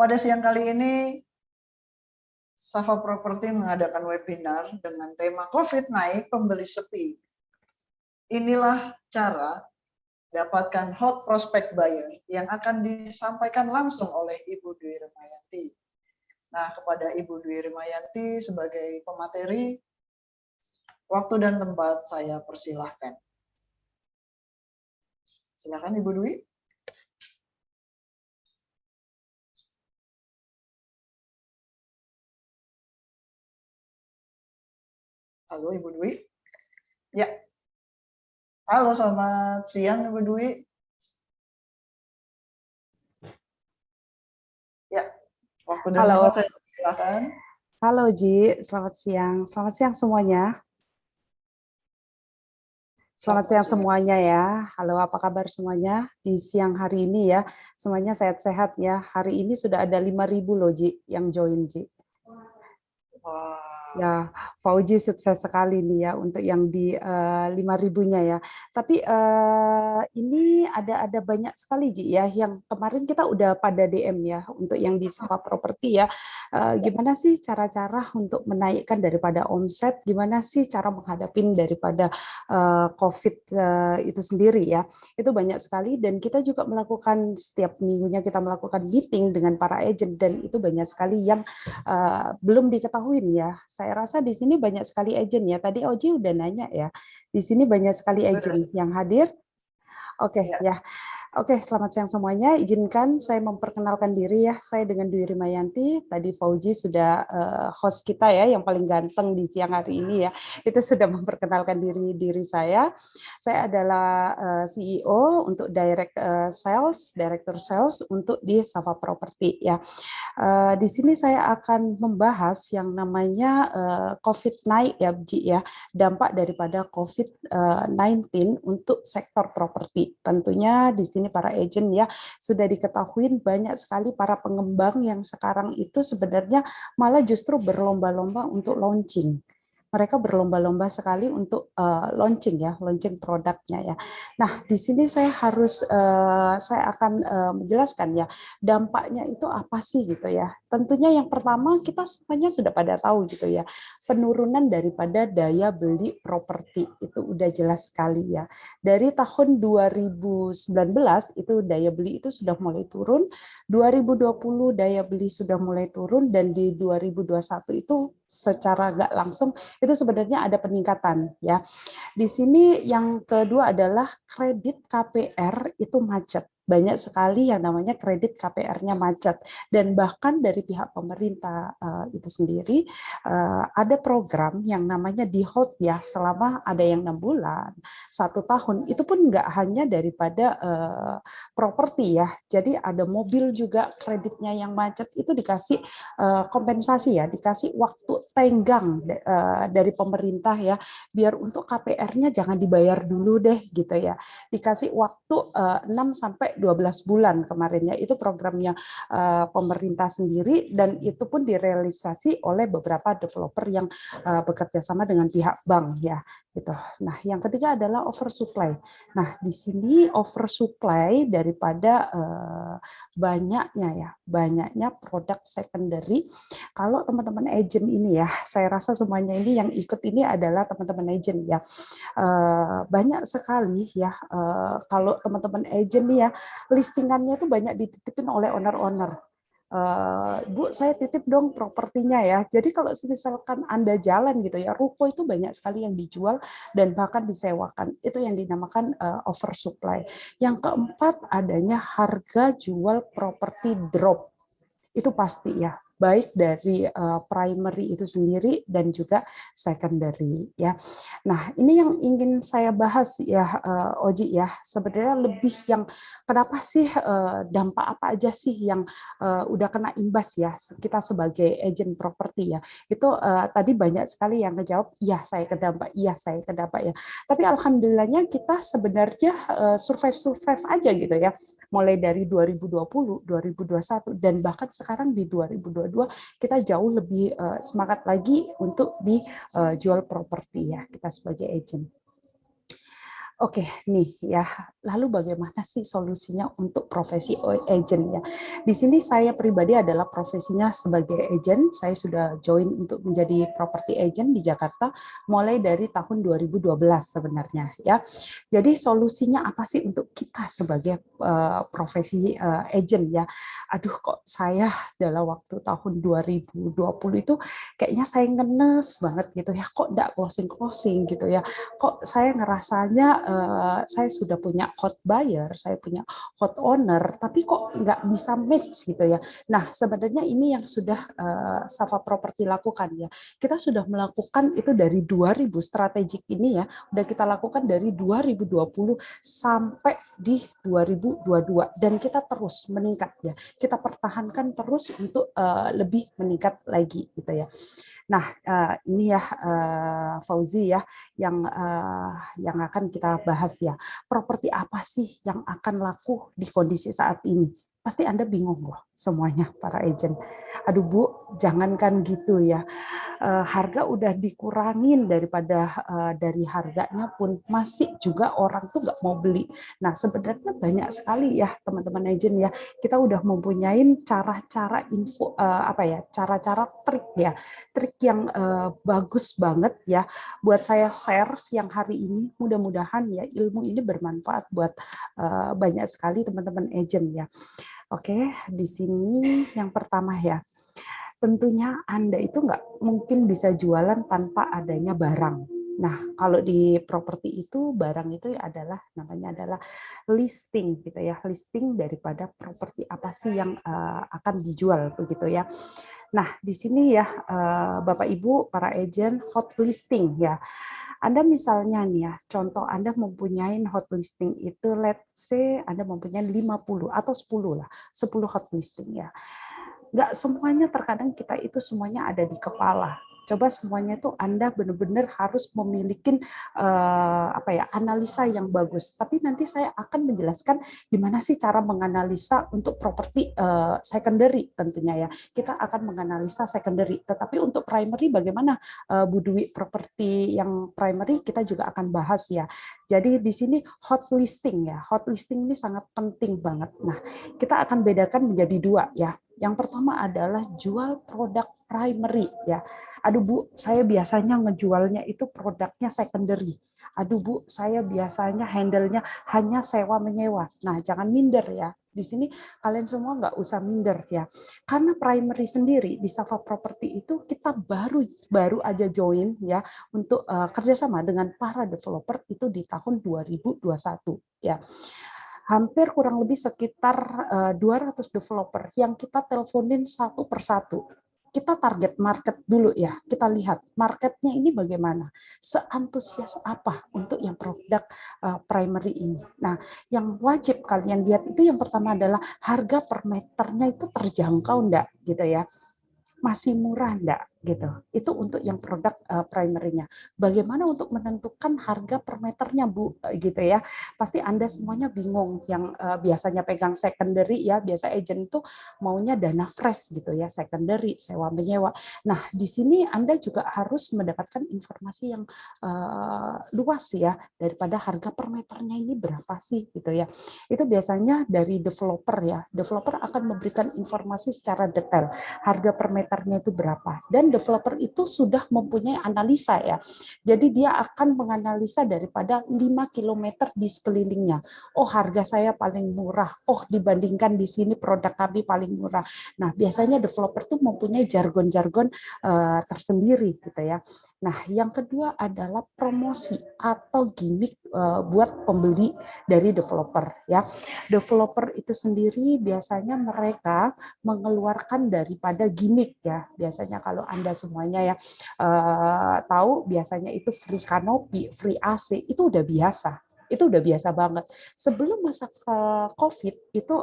Pada siang kali ini, Safa Property mengadakan webinar dengan tema COVID naik, pembeli sepi. Inilah cara dapatkan hot prospect buyer yang akan disampaikan langsung oleh Ibu Dwi Rimayanti. Nah, kepada Ibu Dwi Rimayanti sebagai pemateri, waktu dan tempat saya persilahkan. Silakan Ibu Dwi. Halo Ibu Dwi. Ya. Halo, selamat siang Ibu Dwi. Ya, waktu dan tempat saya persilahkan. Halo Ji, selamat siang. Selamat siang semuanya. Selamat siang semuanya ya. Halo, apa kabar semuanya di siang hari ini ya? Semuanya sehat-sehat ya. Hari ini sudah ada 5.000 loh Ji yang join Ji. Wah. Ya, Fauji sukses sekali nih ya untuk yang di 5.000-nya ya. Tapi ini ada banyak sekali Ji ya yang kemarin kita udah pada DM ya untuk yang di Safa Property ya. Gimana sih cara-cara untuk menaikkan daripada omset? Gimana sih cara menghadapi daripada COVID itu sendiri ya? Itu banyak sekali dan kita juga melakukan setiap minggunya kita melakukan meeting dengan para agent dan itu banyak sekali yang belum diketahui ya. Saya rasa di sini banyak sekali agent ya. Tadi Oji udah nanya ya. Di sini banyak sekali agent yang hadir. Oke ya. Oke, selamat siang semuanya. Izinkan saya memperkenalkan diri ya. Saya dengan Dwi Rimayanti. Tadi Fauji sudah host kita ya, yang paling ganteng di siang hari ini ya. Itu sudah memperkenalkan diri saya. Saya adalah CEO untuk Director Sales untuk di Safa Property ya. Di sini saya akan membahas yang namanya COVID naik ya, Ji ya. Dampak daripada COVID-19 untuk sektor properti. Tentunya di sini para agent ya sudah diketahui banyak sekali para pengembang yang sekarang itu sebenarnya malah justru berlomba-lomba untuk launching. Mereka berlomba-lomba sekali untuk launching produknya ya. Nah, di sini saya akan menjelaskan ya dampaknya itu apa sih gitu ya. Tentunya yang pertama kita semuanya sudah pada tahu gitu ya. Penurunan daripada daya beli properti itu udah jelas sekali ya. Dari tahun 2019 itu daya beli itu sudah mulai turun, 2020 daya beli sudah mulai turun dan di 2021 itu secara nggak langsung itu sebenarnya ada peningkatan ya. Di sini yang kedua adalah kredit KPR itu macet. Banyak sekali yang namanya kredit KPR-nya macet dan bahkan dari pihak pemerintah itu sendiri ada program yang namanya di hold ya selama ada yang 6 bulan, 1 tahun. Itu pun nggak hanya daripada properti ya. Jadi ada mobil juga kreditnya yang macet itu dikasih kompensasi ya, dikasih waktu tenggang dari pemerintah ya, biar untuk KPR-nya jangan dibayar dulu deh gitu ya. Dikasih waktu 6 sampai 12 bulan kemarin ya. Itu programnya pemerintah sendiri dan itu pun direalisasi oleh beberapa developer yang bekerja sama dengan pihak bank ya gitu. Nah, yang ketiga adalah oversupply. Nah, di sini oversupply daripada banyaknya produk secondary. Kalau teman-teman agent ini ya, saya rasa semuanya ini yang ikut ini adalah teman-teman agent ya. Banyak sekali ya kalau teman-teman agent nih ya listingannya itu banyak dititipin oleh owner-owner. Bu, saya titip dong propertinya ya. Jadi kalau misalkan Anda jalan gitu ya, ruko itu banyak sekali yang dijual dan bahkan disewakan. Itu yang dinamakan oversupply. Yang keempat adanya harga jual properti drop. Itu pasti ya, baik dari primary itu sendiri dan juga secondary ya. Nah, ini yang ingin saya bahas ya Oji ya. Sebenarnya lebih yang kenapa sih dampak apa aja sih yang udah kena imbas ya kita sebagai agent properti ya. Itu tadi banyak sekali yang ngejawab iya saya kedampak, iya saya kedampak ya. Tapi alhamdulillahnya kita sebenarnya survive aja gitu ya. Mulai dari 2020, 2021 dan bahkan sekarang di 2022 kita jauh lebih semangat lagi untuk dijual properti ya kita sebagai agent. Oke, nih ya Lalu bagaimana sih solusinya untuk profesi agent ya? Di sini saya pribadi adalah profesinya sebagai agent. Saya sudah join untuk menjadi property agent di Jakarta mulai dari tahun 2012 sebenarnya ya. Jadi solusinya apa sih untuk kita sebagai profesi agent ya? Aduh kok saya dalam waktu tahun 2020 itu kayaknya saya ngenes banget gitu ya. Kok enggak closing gitu ya? Kok saya ngerasanya saya sudah punya hot buyer, saya punya hot owner, tapi kok nggak bisa match gitu ya. Nah, sebenarnya ini yang sudah Safa Property lakukan ya. Kita sudah melakukan itu dari 2000 strategik ini ya, udah kita lakukan dari 2020 sampai di 2022 dan kita terus meningkat ya. Kita pertahankan terus untuk lebih meningkat lagi gitu ya. Nah, ini ya Fauzi ya yang akan kita bahas ya. Properti apa sih yang akan laku di kondisi saat ini? Pasti Anda bingung loh semuanya para agent. Aduh Bu, jangankan gitu ya. Harga udah dikurangin daripada dari harganya pun masih juga orang tuh nggak mau beli. Nah, sebenarnya banyak sekali ya teman-teman agent ya. Kita udah mempunyai cara-cara info apa ya, cara-cara trik ya. Trik yang bagus banget ya buat saya share siang hari ini. Mudah-mudahan ya ilmu ini bermanfaat buat banyak sekali teman-teman agent ya. Oke, di sini yang pertama ya, tentunya Anda itu nggak mungkin bisa jualan tanpa adanya barang. Nah, kalau di properti itu barang itu adalah namanya adalah listing gitu ya, listing daripada properti apa sih yang akan dijual begitu ya. Nah, di sini ya Bapak Ibu para agent hot listing ya. Anda misalnya nih ya, contoh Anda mempunyai hot listing itu let's say Anda mempunyai 50 atau 10 lah, 10 hot listing ya. Nggak semuanya terkadang kita itu semuanya ada di kepala. Coba semuanya itu Anda benar-benar harus memiliki apa ya analisa yang bagus. Tapi nanti saya akan menjelaskan gimana sih cara menganalisa untuk properti secondary tentunya ya. Kita akan menganalisa secondary. Tetapi untuk primary bagaimana Bu Dwi properti yang primary kita juga akan bahas ya. Jadi di sini hot listing ya. Hot listing ini sangat penting banget. Nah, kita akan bedakan menjadi dua ya. Yang pertama adalah jual produk primary ya. Aduh Bu, saya biasanya ngejualnya itu produknya secondary. Aduh Bu, saya biasanya handle-nya hanya sewa menyewa. Nah, jangan minder ya. Di sini kalian semua nggak usah minder ya. Karena primary sendiri di Safa Property itu kita baru aja join ya untuk kerjasama dengan para developer itu di tahun 2021 ya. Hampir kurang lebih sekitar 200 developer yang kita teleponin satu persatu. Kita target market dulu ya, kita lihat marketnya ini bagaimana, seantusias apa untuk yang produk primary ini. Nah, yang wajib kalian lihat itu yang pertama adalah harga per meternya itu terjangkau enggak gitu ya, masih murah enggak gitu. Itu untuk yang produk primary-nya. Bagaimana untuk menentukan harga per meternya Bu gitu ya. Pasti Anda semuanya bingung yang biasanya pegang secondary ya, biasa agent itu maunya dana fresh gitu ya, secondary, sewa menyewa. Nah, di sini Anda juga harus mendapatkan informasi yang luas ya daripada harga per meternya ini berapa sih gitu ya. Itu biasanya dari developer ya. Developer akan memberikan informasi secara detail harga per meternya itu berapa. Dan developer itu sudah mempunyai analisa ya. Jadi dia akan menganalisa daripada 5 km di sekelilingnya. Oh, harga saya paling murah. Oh, dibandingkan di sini produk kami paling murah. Nah, biasanya developer itu mempunyai jargon-jargon tersendiri gitu ya. Nah, yang kedua adalah promosi atau gimmick buat pembeli dari developer ya. Developer itu sendiri biasanya mereka mengeluarkan daripada gimmick ya. Biasanya kalau Anda semuanya ya tahu biasanya itu free kanopi, free AC itu udah biasa. Itu udah biasa banget. Sebelum masa COVID itu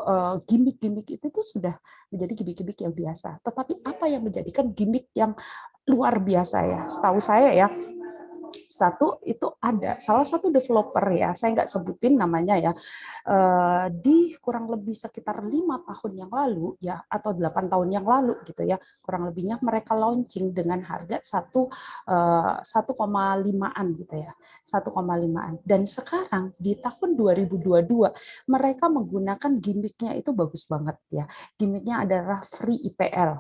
gimmick-gimmick itu tuh sudah menjadi gimmick-gimmick yang biasa. Tetapi apa yang menjadikan gimmick yang luar biasa ya? Setahu saya ya, Satu itu ada salah satu developer ya, saya nggak sebutin namanya ya, di kurang lebih sekitar 5 tahun yang lalu ya atau 8 tahun yang lalu gitu ya, kurang lebihnya mereka launching dengan harga 1,5-an gitu ya, 1,5-an. Dan sekarang di tahun 2022 mereka menggunakan gimmicknya itu bagus banget ya. Gimmicknya adalah free IPL,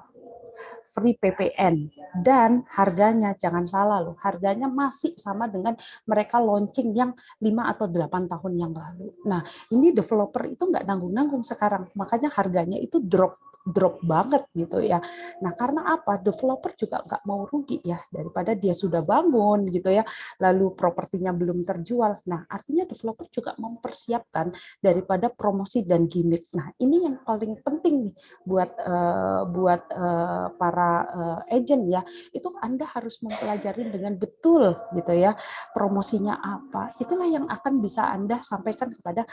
free PPN, dan harganya jangan salah loh, harganya masih sama dengan mereka launching yang 5 atau 8 tahun yang lalu. Nah, ini developer itu nggak nanggung-nanggung sekarang, makanya harganya itu drop banget gitu ya. Nah, karena apa? Developer juga nggak mau rugi ya, daripada dia sudah bangun gitu ya, lalu propertinya belum terjual. Nah, artinya developer juga mempersiapkan daripada promosi dan gimmick. Nah, ini yang paling penting nih buat para agent ya, itu Anda harus mempelajari dengan betul gitu ya, promosinya apa. Itulah yang akan bisa Anda sampaikan kepada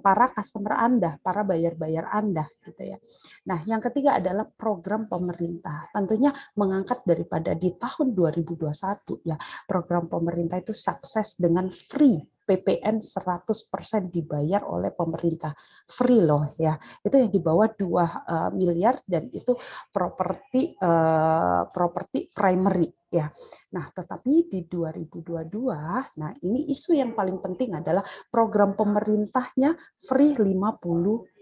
para customer Anda, para buyer-buyer Anda gitu ya. Nah, yang ketiga adalah program pemerintah. Tentunya mengangkat daripada di tahun 2021 ya, program pemerintah itu sukses dengan free PPN 100% dibayar oleh pemerintah. Free loh ya. Itu yang di bawah 2 miliar dan itu properti primary ya. Nah, tetapi di 2022, nah ini isu yang paling penting adalah program pemerintahnya free 50%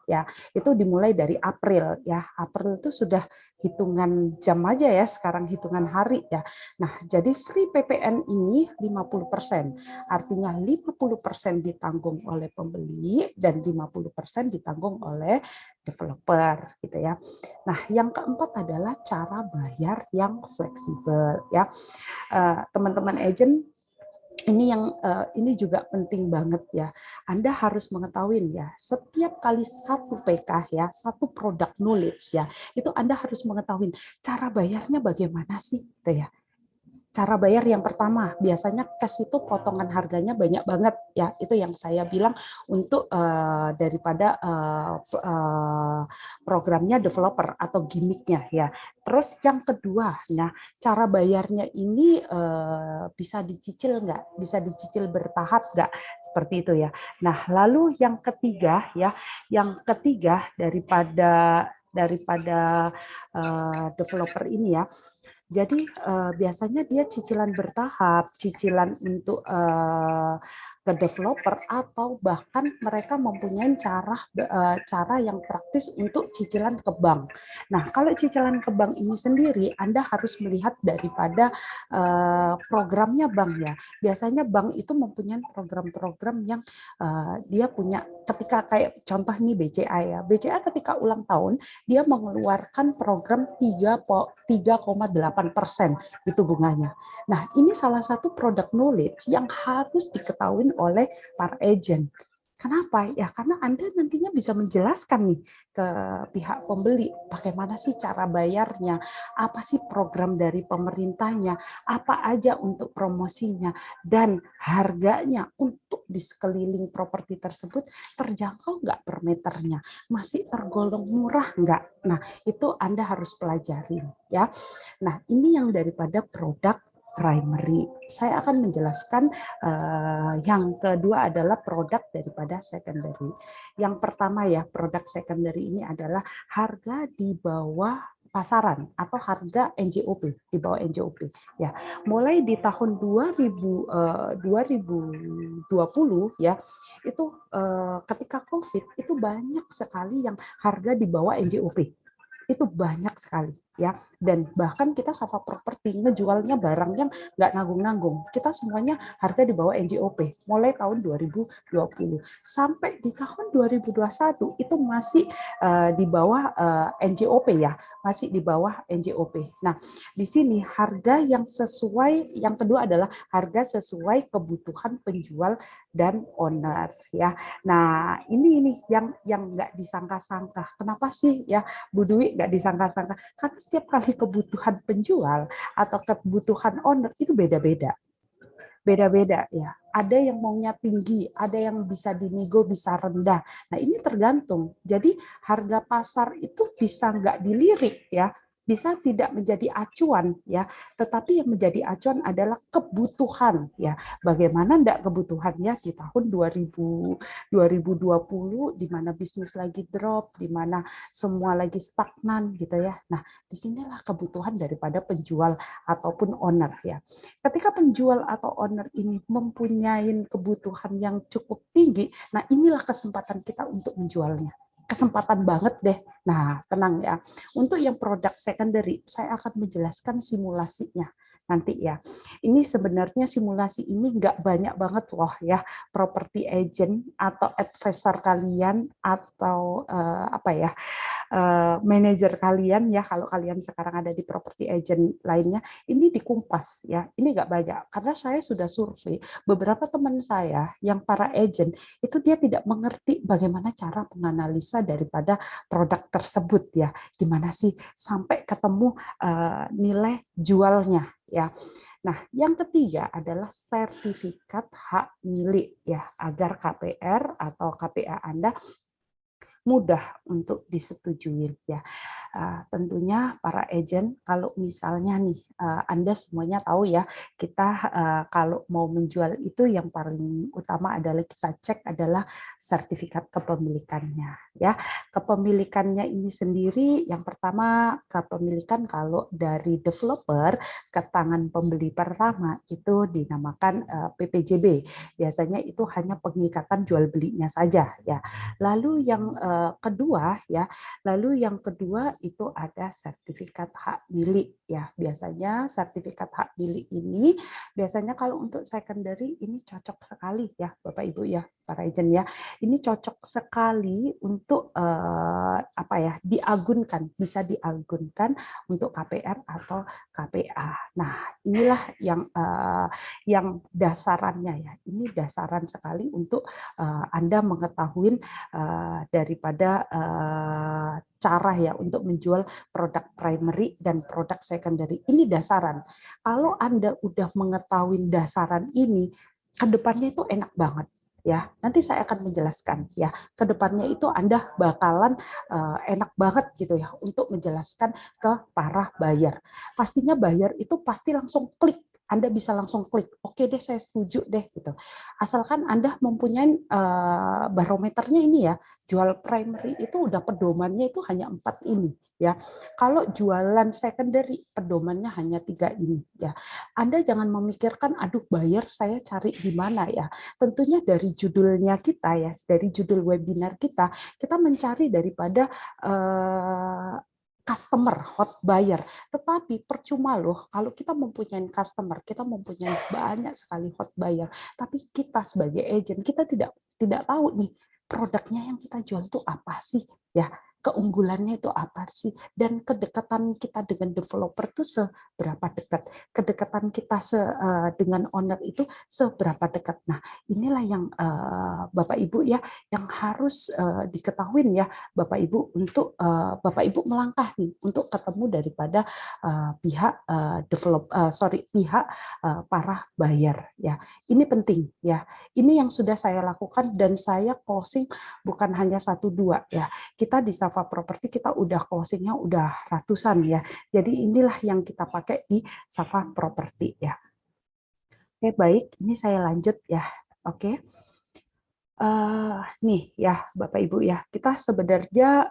ya. Itu dimulai dari April ya. April itu sudah hitungan jam aja ya, sekarang hitungan hari ya. Nah, jadi free PPN ini 50%. Artinya 50% ditanggung oleh pembeli dan 50% ditanggung oleh developer gitu ya. Nah, yang keempat adalah cara bayar yang fleksibel ya. Teman-teman agent, ini juga penting banget ya. Anda harus mengetahui ya, setiap kali satu PK ya, satu produk knowledge ya, itu Anda harus mengetahui cara bayarnya bagaimana sih gitu ya. Cara bayar yang pertama, biasanya cash itu potongan harganya banyak banget ya. Itu yang saya bilang untuk daripada programnya developer atau gimmicknya ya. Terus yang kedua, nah cara bayarnya ini bisa dicicil nggak? Bisa dicicil bertahap nggak? Seperti itu ya. Nah, lalu yang ketiga ya, daripada developer ini ya. Jadi biasanya dia cicilan bertahap, cicilan untuk ke developer atau bahkan mereka mempunyai cara yang praktis untuk cicilan ke bank. Nah, kalau cicilan ke bank ini sendiri Anda harus melihat daripada programnya bank ya. Biasanya bank itu mempunyai program-program yang dia punya, ketika kayak contoh nih BCA ya. BCA ketika ulang tahun dia mengeluarkan program 3,8% itu bunganya. Nah, ini salah satu produk knowledge yang harus diketahui oleh para agent. Kenapa? Ya karena Anda nantinya bisa menjelaskan nih ke pihak pembeli bagaimana sih cara bayarnya, apa sih program dari pemerintahnya, apa aja untuk promosinya, dan harganya untuk di sekeliling properti tersebut terjangkau nggak per meternya, masih tergolong murah nggak. Nah, itu Anda harus pelajari ya. Nah, ini yang daripada produk primary. Saya akan menjelaskan yang kedua adalah produk daripada secondary. Yang pertama ya, produk secondary ini adalah harga di bawah pasaran atau harga NJOP, di bawah NJOP ya. Mulai di tahun 2020 ya, itu ketika Covid itu banyak sekali yang harga di bawah NJOP. Itu banyak sekali ya, dan bahkan kita Safa Property ngejualnya barang yang nggak nanggung-nanggung. Kita semuanya harga di bawah NJOP mulai tahun 2020 sampai di tahun 2021 itu masih di bawah NJOP ya, masih di bawah NJOP. Nah, di sini harga yang sesuai, yang kedua adalah harga sesuai kebutuhan penjual dan owner ya. Nah, ini yang nggak disangka-sangka. Kenapa sih ya Bu Dwi nggak disangka-sangka? Karena setiap kali kebutuhan penjual atau kebutuhan owner itu beda-beda. Beda-beda ya. Ada yang maunya tinggi, ada yang bisa dinego, bisa rendah. Nah, ini tergantung. Jadi harga pasar itu bisa nggak dilirik ya. bisa tidak menjadi acuan ya, tetapi yang menjadi acuan adalah kebutuhan ya. Bagaimana enggak kebutuhannya di tahun 2020 di mana bisnis lagi drop, di mana semua lagi stagnan gitu ya. Nah, disinilah kebutuhan daripada penjual ataupun owner ya. Ketika penjual atau owner ini mempunyai kebutuhan yang cukup tinggi, nah inilah kesempatan kita untuk menjualnya. Kesempatan banget deh. Nah, tenang ya. Untuk yang produk secondary, saya akan menjelaskan simulasinya nanti ya. Ini sebenarnya simulasi ini nggak banyak banget loh ya. Property agent atau advisor kalian atau apa ya, manajer kalian ya, kalau kalian sekarang ada di property agent lainnya, ini dikumpas ya. Ini nggak banyak karena saya sudah survei beberapa teman saya yang para agent itu dia tidak mengerti bagaimana cara menganalisa daripada produk tersebut ya, gimana sih sampai ketemu nilai jualnya ya. Nah, yang ketiga adalah sertifikat hak milik ya, agar KPR atau KPA Anda mudah untuk disetujui ya. Tentunya para agent kalau misalnya nih Anda semuanya tahu ya, kita kalau mau menjual itu yang paling utama adalah kita cek adalah sertifikat kepemilikannya ya. Kepemilikannya ini sendiri yang pertama, kepemilikan kalau dari developer ke tangan pembeli pertama itu dinamakan PPJB. Biasanya itu hanya pengikatan jual belinya saja ya. Lalu yang kedua itu ada sertifikat hak milik ya. Biasanya sertifikat hak milik ini biasanya kalau untuk secondary ini cocok sekali ya Bapak Ibu ya, para agent ya. Ini cocok sekali untuk apa ya, diagunkan, bisa diagunkan untuk KPR atau KPA. Nah, inilah yang dasarannya ya. Ini dasaran sekali untuk Anda mengetahui daripada cara ya untuk menjual produk primary dan produk secondary. Ini dasaran. Kalau Anda udah mengetahui dasaran ini, kedepannya itu enak banget ya. Nanti saya akan menjelaskan ya. Kedepannya itu Anda bakalan enak banget gitu ya untuk menjelaskan ke para buyer. Pastinya buyer itu pasti langsung klik. Anda bisa langsung klik, oke deh saya setuju deh gitu. Asalkan Anda mempunyai barometernya ini ya, jual primary itu udah pedomannya itu hanya 4 ini ya. Kalau jualan secondary pedomannya hanya 3 ini ya. Anda jangan memikirkan aduh buyer saya cari di mana ya. Tentunya dari judulnya kita ya, dari judul webinar kita mencari daripada customer, hot buyer. Tetapi percuma loh kalau kita mempunyai customer, kita mempunyai banyak sekali hot buyer, tapi kita sebagai agent kita tidak tahu nih produknya yang kita jual itu apa sih ya, keunggulannya itu apa sih, dan kedekatan kita dengan developer itu seberapa dekat, kedekatan kita dengan owner itu seberapa dekat. Nah, inilah yang Bapak Ibu ya yang harus diketahui ya Bapak Ibu, untuk Bapak Ibu melangkah nih untuk ketemu daripada pihak pihak para buyer ya. Ini penting ya. Ini yang sudah saya lakukan dan saya closing bukan hanya 1-2 ya. Kita di Safa Property kita udah closingnya udah ratusan ya. Jadi inilah yang kita pakai di Safa Property ya. Oke, baik, ini saya lanjut ya. Oke. Nih ya Bapak Ibu ya, kita sebenarnya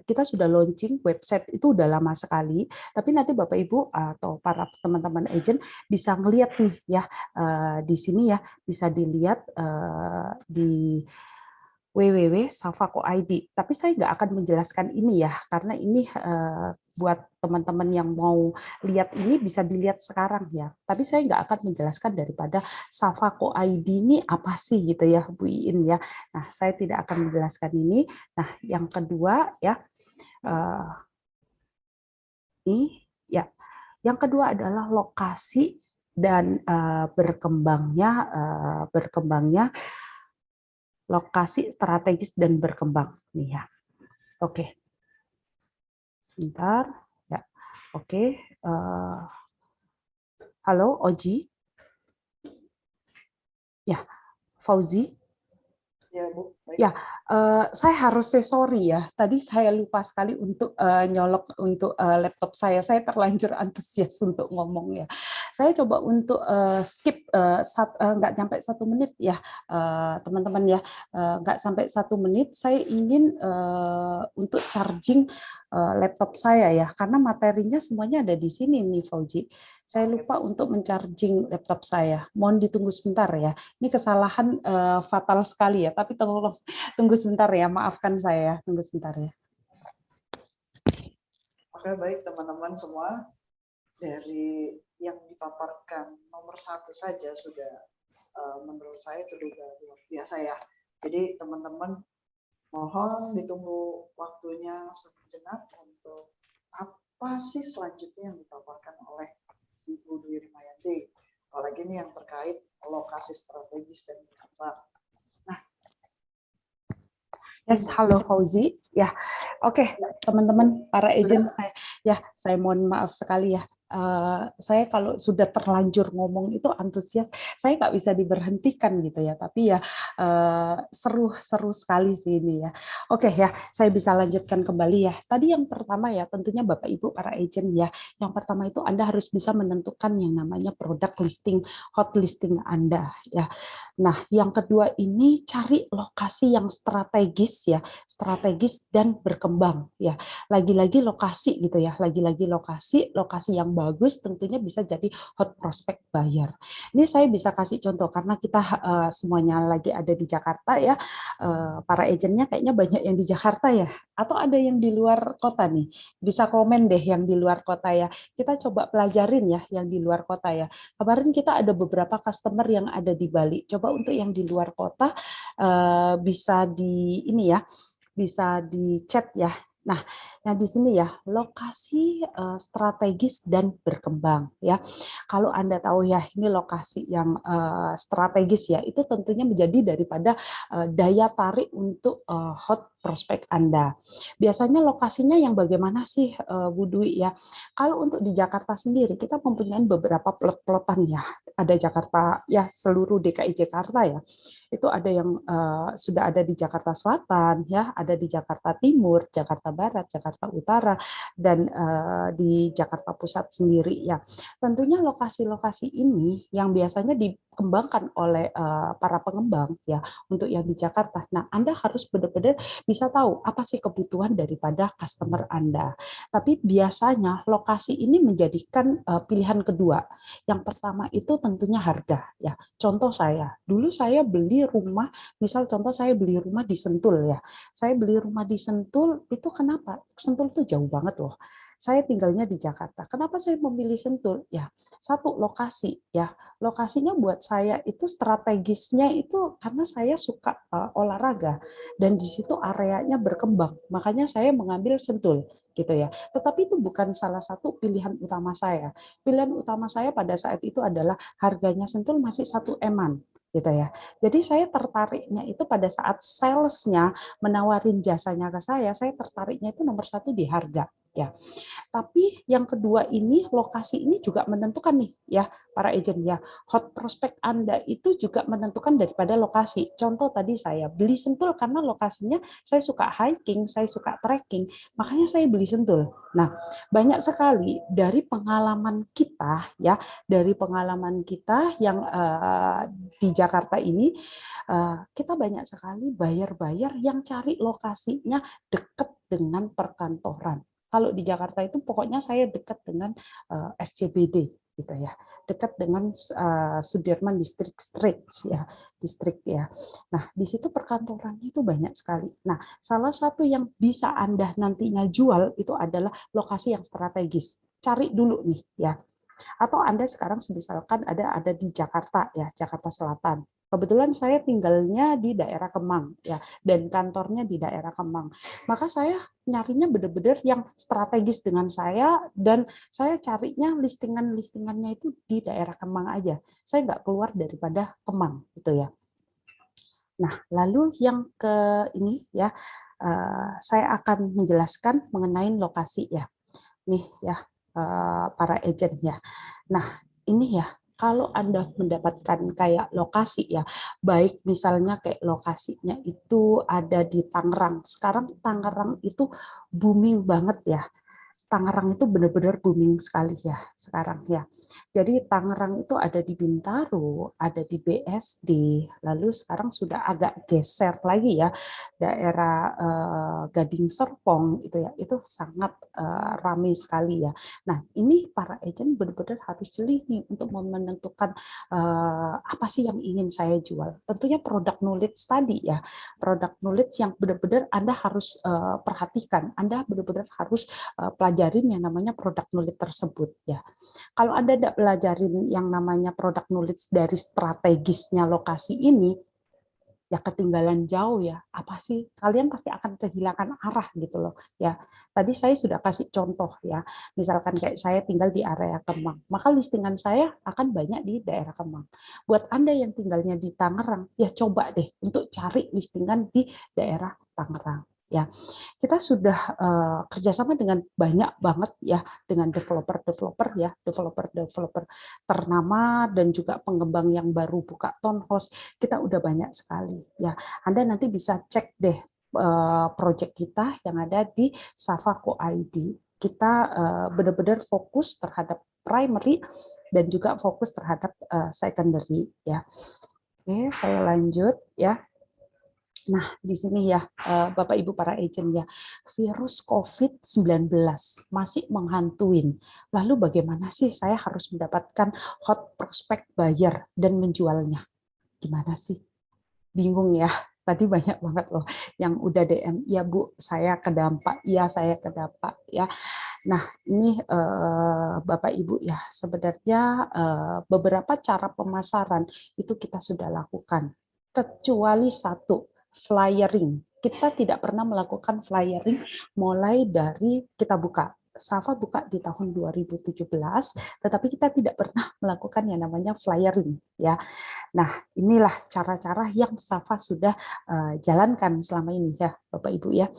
kita sudah launching website itu udah lama sekali, tapi nanti Bapak Ibu atau para teman-teman agent bisa ngelihat nih ya di sini ya, bisa dilihat di www.safa.co.id. Tapi saya nggak akan menjelaskan ini ya, karena ini buat teman-teman yang mau lihat ini bisa dilihat sekarang ya. Tapi saya nggak akan menjelaskan daripada Safa.co.id ini apa sih gitu ya, Bu Iin ya. Nah, saya tidak akan menjelaskan ini. Nah, yang kedua ya, ini ya, yang kedua adalah lokasi dan berkembangnya lokasi strategis dan berkembang nih ya. Oke. Sebentar. Ya. Oke. Halo Oji. Ya, Fauzi. Ya, Bu. Baik. Ya, saya harus say sorry ya. Tadi saya lupa sekali untuk nyolok untuk laptop saya. Saya terlanjur antusias untuk ngomong ya. Saya coba untuk skip nggak sampai 1 menit ya, teman-teman ya. Nggak sampai 1 menit. Saya ingin untuk charging laptop saya ya, karena materinya semuanya ada di sini nih, Fauji. Saya lupa untuk mencharging laptop saya. Mohon ditunggu sebentar ya. Ini kesalahan fatal sekali ya, tapi tolong tunggu sebentar ya, maafkan saya, tunggu sebentar ya. Oke, baik teman-teman semua, dari yang dipaparkan nomor 1 saja sudah menurut saya itu sudah luar biasa ya. Jadi teman-teman mohon ditunggu waktunya sejenak untuk apa sih selanjutnya yang dipaparkan oleh Ibu Dwi Rimayanti. Apalagi ini yang terkait lokasi strategis dan berkembang. Nah, yes, halo Fauzi. Ya, oke, teman-teman para agent saya mohon maaf sekali ya. Saya kalau sudah terlanjur ngomong itu antusias, saya nggak bisa diberhentikan gitu ya. Tapi ya seru sekali sih ini ya. Oke ya, saya bisa lanjutkan kembali ya. Tadi yang pertama ya, tentunya Bapak Ibu para agent ya. Yang pertama itu Anda harus bisa menentukan yang namanya produk listing, hot listing Anda ya. Nah, yang kedua ini cari lokasi yang strategis ya, strategis dan berkembang ya. Lagi-lagi lokasi gitu ya, lagi-lagi lokasi yang bagus tentunya bisa jadi hot prospect buyer. Ini saya bisa kasih contoh karena kita semuanya lagi ada di Jakarta ya. Para agennya kayaknya banyak yang di Jakarta ya, atau ada yang di luar kota nih. Bisa komen deh yang di luar kota ya. Kita coba pelajarin ya yang di luar kota ya. Kemarin kita ada beberapa customer yang ada di Bali. Coba untuk yang di luar kota bisa di ini ya, bisa di chat ya. Nah, di sini ya lokasi strategis dan berkembang ya. Kalau Anda tahu ya ini lokasi yang strategis ya, itu tentunya menjadi daripada daya tarik untuk hot prospek Anda. Biasanya lokasinya yang bagaimana sih Bu Dwi ya? Kalau untuk di Jakarta sendiri kita mempunyai beberapa plot-plotan ya. Ada Jakarta ya seluruh DKI Jakarta ya. Itu ada yang sudah ada di Jakarta Selatan ya, ada di Jakarta Timur, Jakarta Barat, Jakarta Utara, dan di Jakarta Pusat sendiri ya. Tentunya lokasi-lokasi ini yang biasanya dikembangkan oleh para pengembang ya untuk yang di Jakarta. Nah, Anda harus benar-benar bisa tahu apa sih kebutuhan daripada customer Anda. Tapi biasanya lokasi ini menjadikan pilihan kedua. Yang pertama itu tentunya harga ya. Contoh dulu saya beli rumah, misal contoh saya beli rumah di Sentul ya. Saya beli rumah di Sentul itu kenapa? Sentul itu jauh banget loh. Saya tinggalnya di Jakarta. Kenapa saya memilih Sentul? Ya, satu lokasi ya. Lokasinya buat saya itu strategisnya itu karena saya suka olahraga dan di situ areanya berkembang. Makanya saya mengambil Sentul gitu ya. Tetapi itu bukan salah satu pilihan utama saya. Pilihan utama saya pada saat itu adalah harganya Sentul masih 1 M-an gitu ya. Jadi saya tertariknya itu pada saat salesnya menawarin jasanya ke saya tertariknya itu nomor 1 di harga ya. Tapi yang kedua ini lokasi ini juga menentukan nih ya para agent ya. Hot prospect Anda itu juga menentukan daripada lokasi. Contoh tadi saya beli Sentul karena lokasinya saya suka hiking, saya suka trekking, makanya saya beli Sentul. Nah, banyak sekali dari pengalaman kita ya, dari pengalaman kita yang di Jakarta ini kita banyak sekali buyer-buyer yang cari lokasinya dekat dengan perkantoran. Kalau di Jakarta itu pokoknya saya dekat dengan SCBD gitu ya, dekat dengan Sudirman District Street ya, distrik ya. Nah, di situ perkantorannya itu banyak sekali. Nah, salah satu yang bisa Anda nantinya jual itu adalah lokasi yang strategis. Cari dulu nih ya. Atau Anda sekarang misalkan ada di Jakarta ya, Jakarta Selatan. Kebetulan saya tinggalnya di daerah Kemang ya, dan kantornya di daerah Kemang. Maka saya nyarinya benar-benar yang strategis dengan saya, dan saya carinya listingannya itu di daerah Kemang aja. Saya nggak keluar daripada Kemang gitu ya. Nah, lalu yang ke ini ya, saya akan menjelaskan mengenai lokasi ya. Nih ya, para agent ya. Nah, ini ya, kalau Anda mendapatkan kayak lokasi ya, baik misalnya kayak lokasinya itu ada di Tangerang. Sekarang Tangerang itu booming banget ya. Tangerang itu benar-benar booming sekali ya sekarang ya. Jadi Tangerang itu ada di Bintaro, ada di BSD, lalu sekarang sudah agak geser lagi ya daerah Gading Serpong itu ya, itu sangat ramai sekali ya. Nah ini para agent benar-benar harus jeli nih untuk menentukan apa sih yang ingin saya jual. Tentunya produk knowledge tadi ya, produk knowledge yang benar-benar Anda harus perhatikan, Anda benar-benar harus pelajarin yang namanya produk knowledge tersebut ya. Kalau Anda tidak pelajarin yang namanya produk knowledge dari strategisnya lokasi ini, ya ketinggalan jauh ya. Apa sih? Kalian pasti akan kehilangan arah gitu loh ya. Tadi saya sudah kasih contoh ya. Misalkan kayak saya tinggal di area Kemang, maka listingan saya akan banyak di daerah Kemang. Buat Anda yang tinggalnya di Tangerang, ya coba deh untuk cari listingan di daerah Tangerang ya. Kita sudah kerjasama dengan banyak banget ya, dengan developer-developer ya, developer-developer ternama dan juga pengembang yang baru buka townhouse. Kita udah banyak sekali ya. Anda nanti bisa cek deh project kita yang ada di Safako ID. Kita benar-benar fokus terhadap primary dan juga fokus terhadap secondary ya. Oke, saya lanjut ya. Nah, di sini ya, Bapak Ibu para agent ya, virus COVID-19 masih menghantuin. Lalu bagaimana sih saya harus mendapatkan hot prospect buyer dan menjualnya? Gimana sih? Bingung ya. Tadi banyak banget loh yang udah DM, ya Bu, saya kedampak, ya saya kedampak ya. Nah, ini Bapak Ibu ya, sebenarnya beberapa cara pemasaran itu kita sudah lakukan. Kecuali satu, flyering. Kita tidak pernah melakukan flyering mulai dari kita buka. Safa buka di tahun 2017, tetapi kita tidak pernah melakukan yang namanya flyering ya. Nah, inilah cara-cara yang Safa sudah jalankan selama ini ya, Bapak Ibu ya.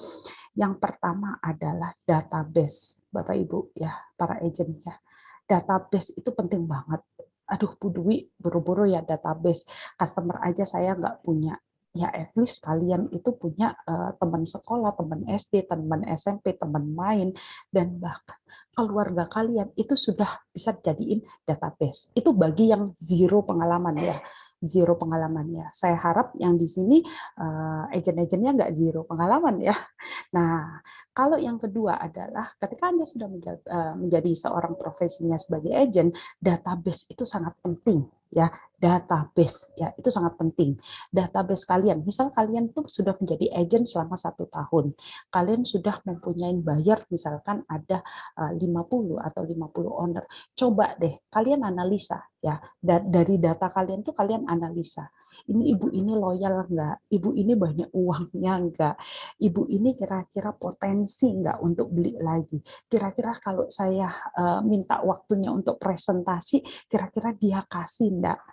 Yang pertama adalah database, Bapak Ibu ya, para agent ya. Database itu penting banget. Aduh, Bu Dwi, buru-buru ya database. Customer aja saya nggak punya. Ya, at least kalian itu punya teman sekolah, teman SD, teman SMP, teman main, dan bahkan keluarga kalian itu sudah bisa jadiin database. Itu bagi yang zero pengalaman ya. Zero pengalaman ya. Saya harap yang di sini agent-agentnya nggak zero pengalaman ya. Nah, kalau yang kedua adalah ketika Anda sudah menjadi seorang profesinya sebagai agent, database itu sangat penting ya. Database ya itu sangat penting. Database kalian, misal kalian tuh sudah menjadi agent selama 1 tahun, kalian sudah mempunyai buyer misalkan ada 50 atau 50 owner. Coba deh kalian analisa ya, dari data kalian tuh kalian analisa. Ini ibu ini loyal enggak? Ibu ini banyak uangnya enggak? Ibu ini kira-kira potensi enggak untuk beli lagi? Kira-kira kalau saya minta waktunya untuk presentasi, kira-kira dia kasih enggak?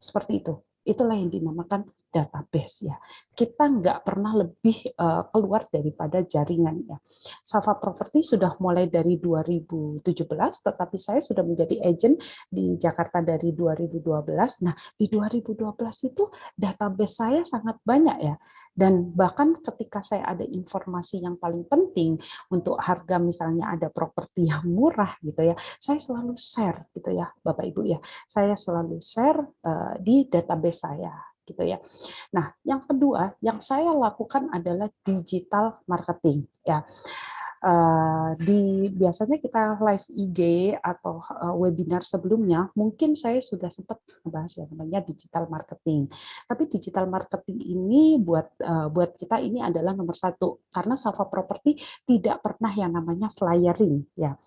Seperti itu. Itulah yang dinamakan database ya. Kita nggak pernah lebih keluar daripada jaringan ya. Safa Property sudah mulai dari 2017, tetapi saya sudah menjadi agent di Jakarta dari 2012. Nah, di 2012 itu database saya sangat banyak ya. Dan bahkan ketika saya ada informasi yang paling penting untuk harga misalnya ada properti yang murah gitu ya, saya selalu share gitu ya, Bapak Ibu ya. Saya selalu share di database saya gitu ya. Nah, yang kedua yang saya lakukan adalah digital marketing ya. Biasanya kita live IG atau webinar sebelumnya, mungkin saya sudah sempat membahas yang namanya digital marketing. Tapi digital marketing ini buat kita ini adalah nomor satu karena Safa Property tidak pernah yang namanya flyering ya.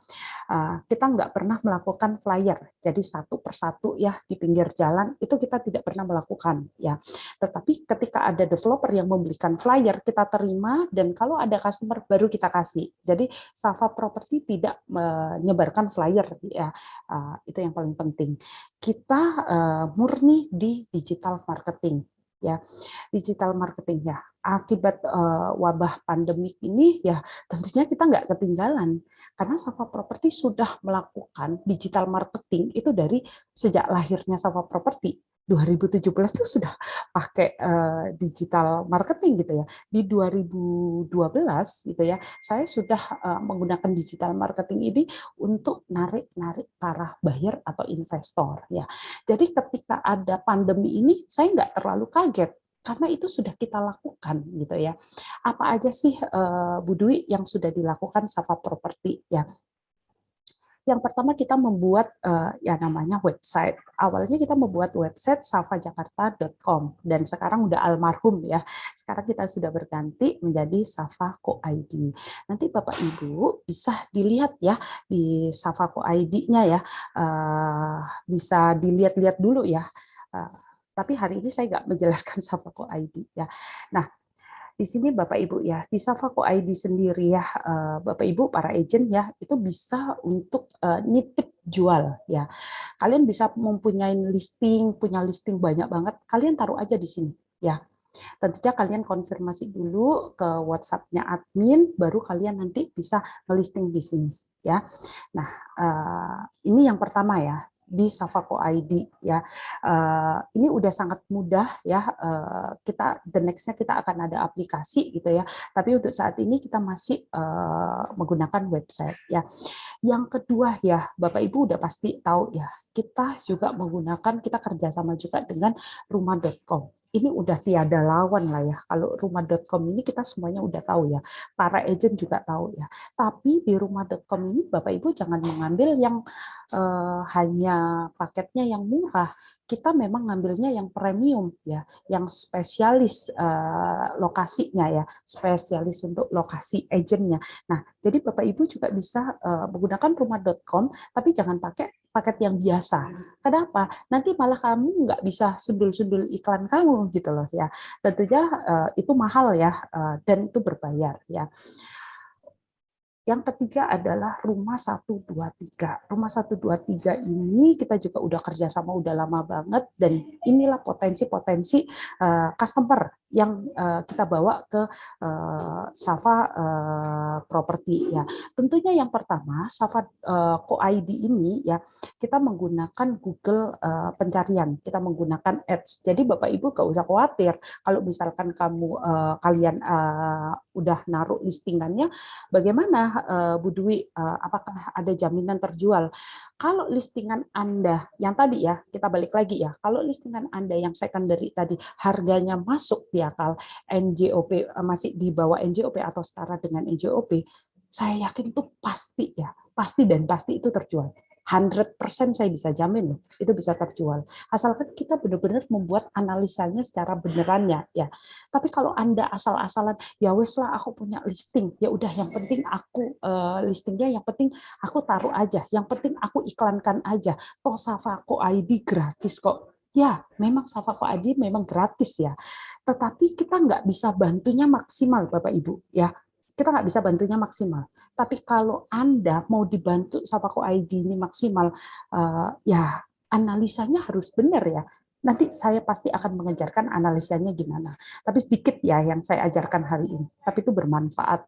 Kita nggak pernah melakukan flyer, jadi satu persatu ya di pinggir jalan itu kita tidak pernah melakukan ya. Tetapi ketika ada developer yang membelikan flyer kita terima dan kalau ada customer baru kita kasih. Jadi Safa Property tidak menyebarkan flyer ya, itu yang paling penting. Kita murni di digital marketing ya, digital marketing ya. akibat wabah pandemik ini ya tentunya kita nggak ketinggalan karena Safa Property sudah melakukan digital marketing itu dari sejak lahirnya Safa Property 2017 itu sudah pakai digital marketing gitu ya. Di 2012 gitu ya, saya sudah menggunakan digital marketing ini untuk narik para buyer atau investor ya. Jadi ketika ada pandemi ini saya nggak terlalu kaget karena itu sudah kita lakukan gitu ya. Apa aja sih Bu Dwi yang sudah dilakukan Safa Property ya? Yang pertama kita membuat ya namanya website. Awalnya kita membuat website safajakarta.com dan sekarang udah almarhum ya. Sekarang kita sudah berganti menjadi Safa Co ID. Nanti Bapak Ibu bisa dilihat ya di Safa Co ID-nya ya. Bisa dilihat-lihat dulu ya. Tapi hari ini saya nggak menjelaskan Safa Co ID ya. Nah, di sini Bapak Ibu ya, di Safa Co ID sendiri ya, Bapak Ibu para agent ya, itu bisa untuk nitip jual ya. Kalian bisa mempunyai listing, punya listing banyak banget, kalian taruh aja di sini ya. Tentunya kalian konfirmasi dulu ke WhatsApp-nya admin, baru kalian nanti bisa ngelisting di sini ya. Nah, ini yang pertama ya di Safa Co ID ya. Ini udah sangat mudah ya. Kita the next-nya kita akan ada aplikasi gitu ya. Tapi untuk saat ini kita masih menggunakan website ya. Yang kedua ya, Bapak Ibu udah pasti tahu ya, kita juga menggunakan, kita kerjasama juga dengan rumah.com. Ini udah tiada lawan lah ya. Kalau rumah.com ini kita semuanya udah tahu ya. Para agent juga tahu ya. Tapi di rumah.com ini Bapak Ibu jangan mengambil yang hanya paketnya yang murah. Kita memang ngambilnya yang premium ya, yang spesialis lokasinya ya, spesialis untuk lokasi agentnya. Nah, jadi Bapak Ibu juga bisa menggunakan rumah.com, tapi jangan pakai paket yang biasa. Kenapa? Nanti malah kamu nggak bisa sundul-sundul iklan kamu gitu loh ya. Tentunya itu mahal ya dan itu berbayar ya. Yang ketiga adalah Rumah 123. Rumah 123 ini kita juga udah kerjasama udah lama banget dan inilah potensi-potensi customer yang kita bawa ke Safa Property ya. Tentunya yang pertama Safa Co ID ini ya kita menggunakan Google pencarian, kita menggunakan Ads. Jadi Bapak Ibu gak usah khawatir kalau misalkan kalian udah naruh listingannya, bagaimana Bu Dwi, apakah ada jaminan terjual? Kalau listingan Anda yang tadi ya, kita balik lagi ya, kalau listingan Anda yang secondary tadi harganya masuk di akal NJOP, masih di bawah NJOP atau setara dengan NJOP, saya yakin itu pasti ya, pasti dan pasti itu terjual. 100% saya bisa jamin loh, itu bisa terjual. Asalkan kita benar-benar membuat analisanya secara benerannya ya. Tapi kalau Anda asal-asalan, ya wes lah aku punya listing, ya udah yang penting aku listingnya, yang penting aku taruh aja, yang penting aku iklankan aja. Toh Safa Co ID gratis kok. Ya, memang Safa Co ID memang gratis ya. Tetapi kita nggak bisa bantunya maksimal Bapak Ibu ya. Kita nggak bisa bantunya maksimal. Tapi kalau Anda mau dibantu Safa Co ID ini maksimal, ya analisanya harus benar ya. Nanti saya pasti akan mengejarkan analisanya gimana. Tapi sedikit ya yang saya ajarkan hari ini. Tapi itu bermanfaat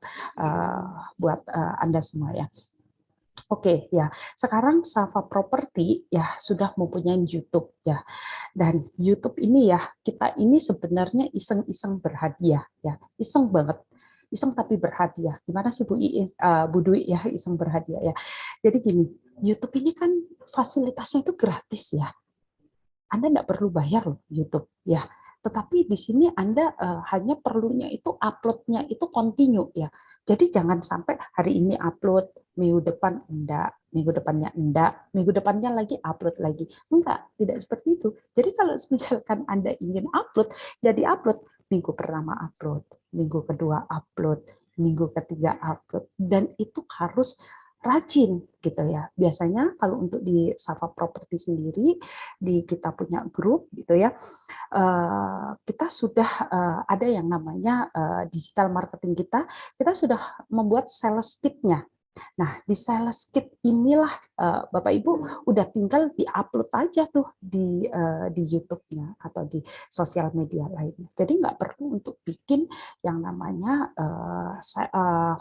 buat Anda semua ya. Oke ya, sekarang Safa Property ya sudah mempunyai YouTube ya. Dan YouTube ini ya, kita ini sebenarnya iseng-iseng berhadiah ya. Iseng banget. Iseng tapi berhadiah. Gimana sih Bu Dwi ya iseng berhadiah ya. Jadi gini, YouTube ini kan fasilitasnya itu gratis ya. Anda tidak perlu bayar loh YouTube ya. Tetapi di sini Anda hanya perlunya itu uploadnya itu continue ya. Jadi jangan sampai hari ini upload, minggu depan enggak, minggu depannya enggak, minggu depannya lagi upload lagi. Enggak, tidak seperti itu. Jadi kalau misalkan Anda ingin upload, jadi upload minggu pertama upload, minggu kedua upload, minggu ketiga upload dan itu harus rajin gitu ya. Biasanya kalau untuk di Safa Property sendiri di kita punya grup gitu ya, kita sudah ada yang namanya digital marketing kita sudah membuat sales kit-nya. Nah, di sales kit inilah Bapak Ibu udah tinggal diupload aja tuh di YouTube-nya atau di sosial media lainnya. Jadi nggak perlu untuk bikin yang namanya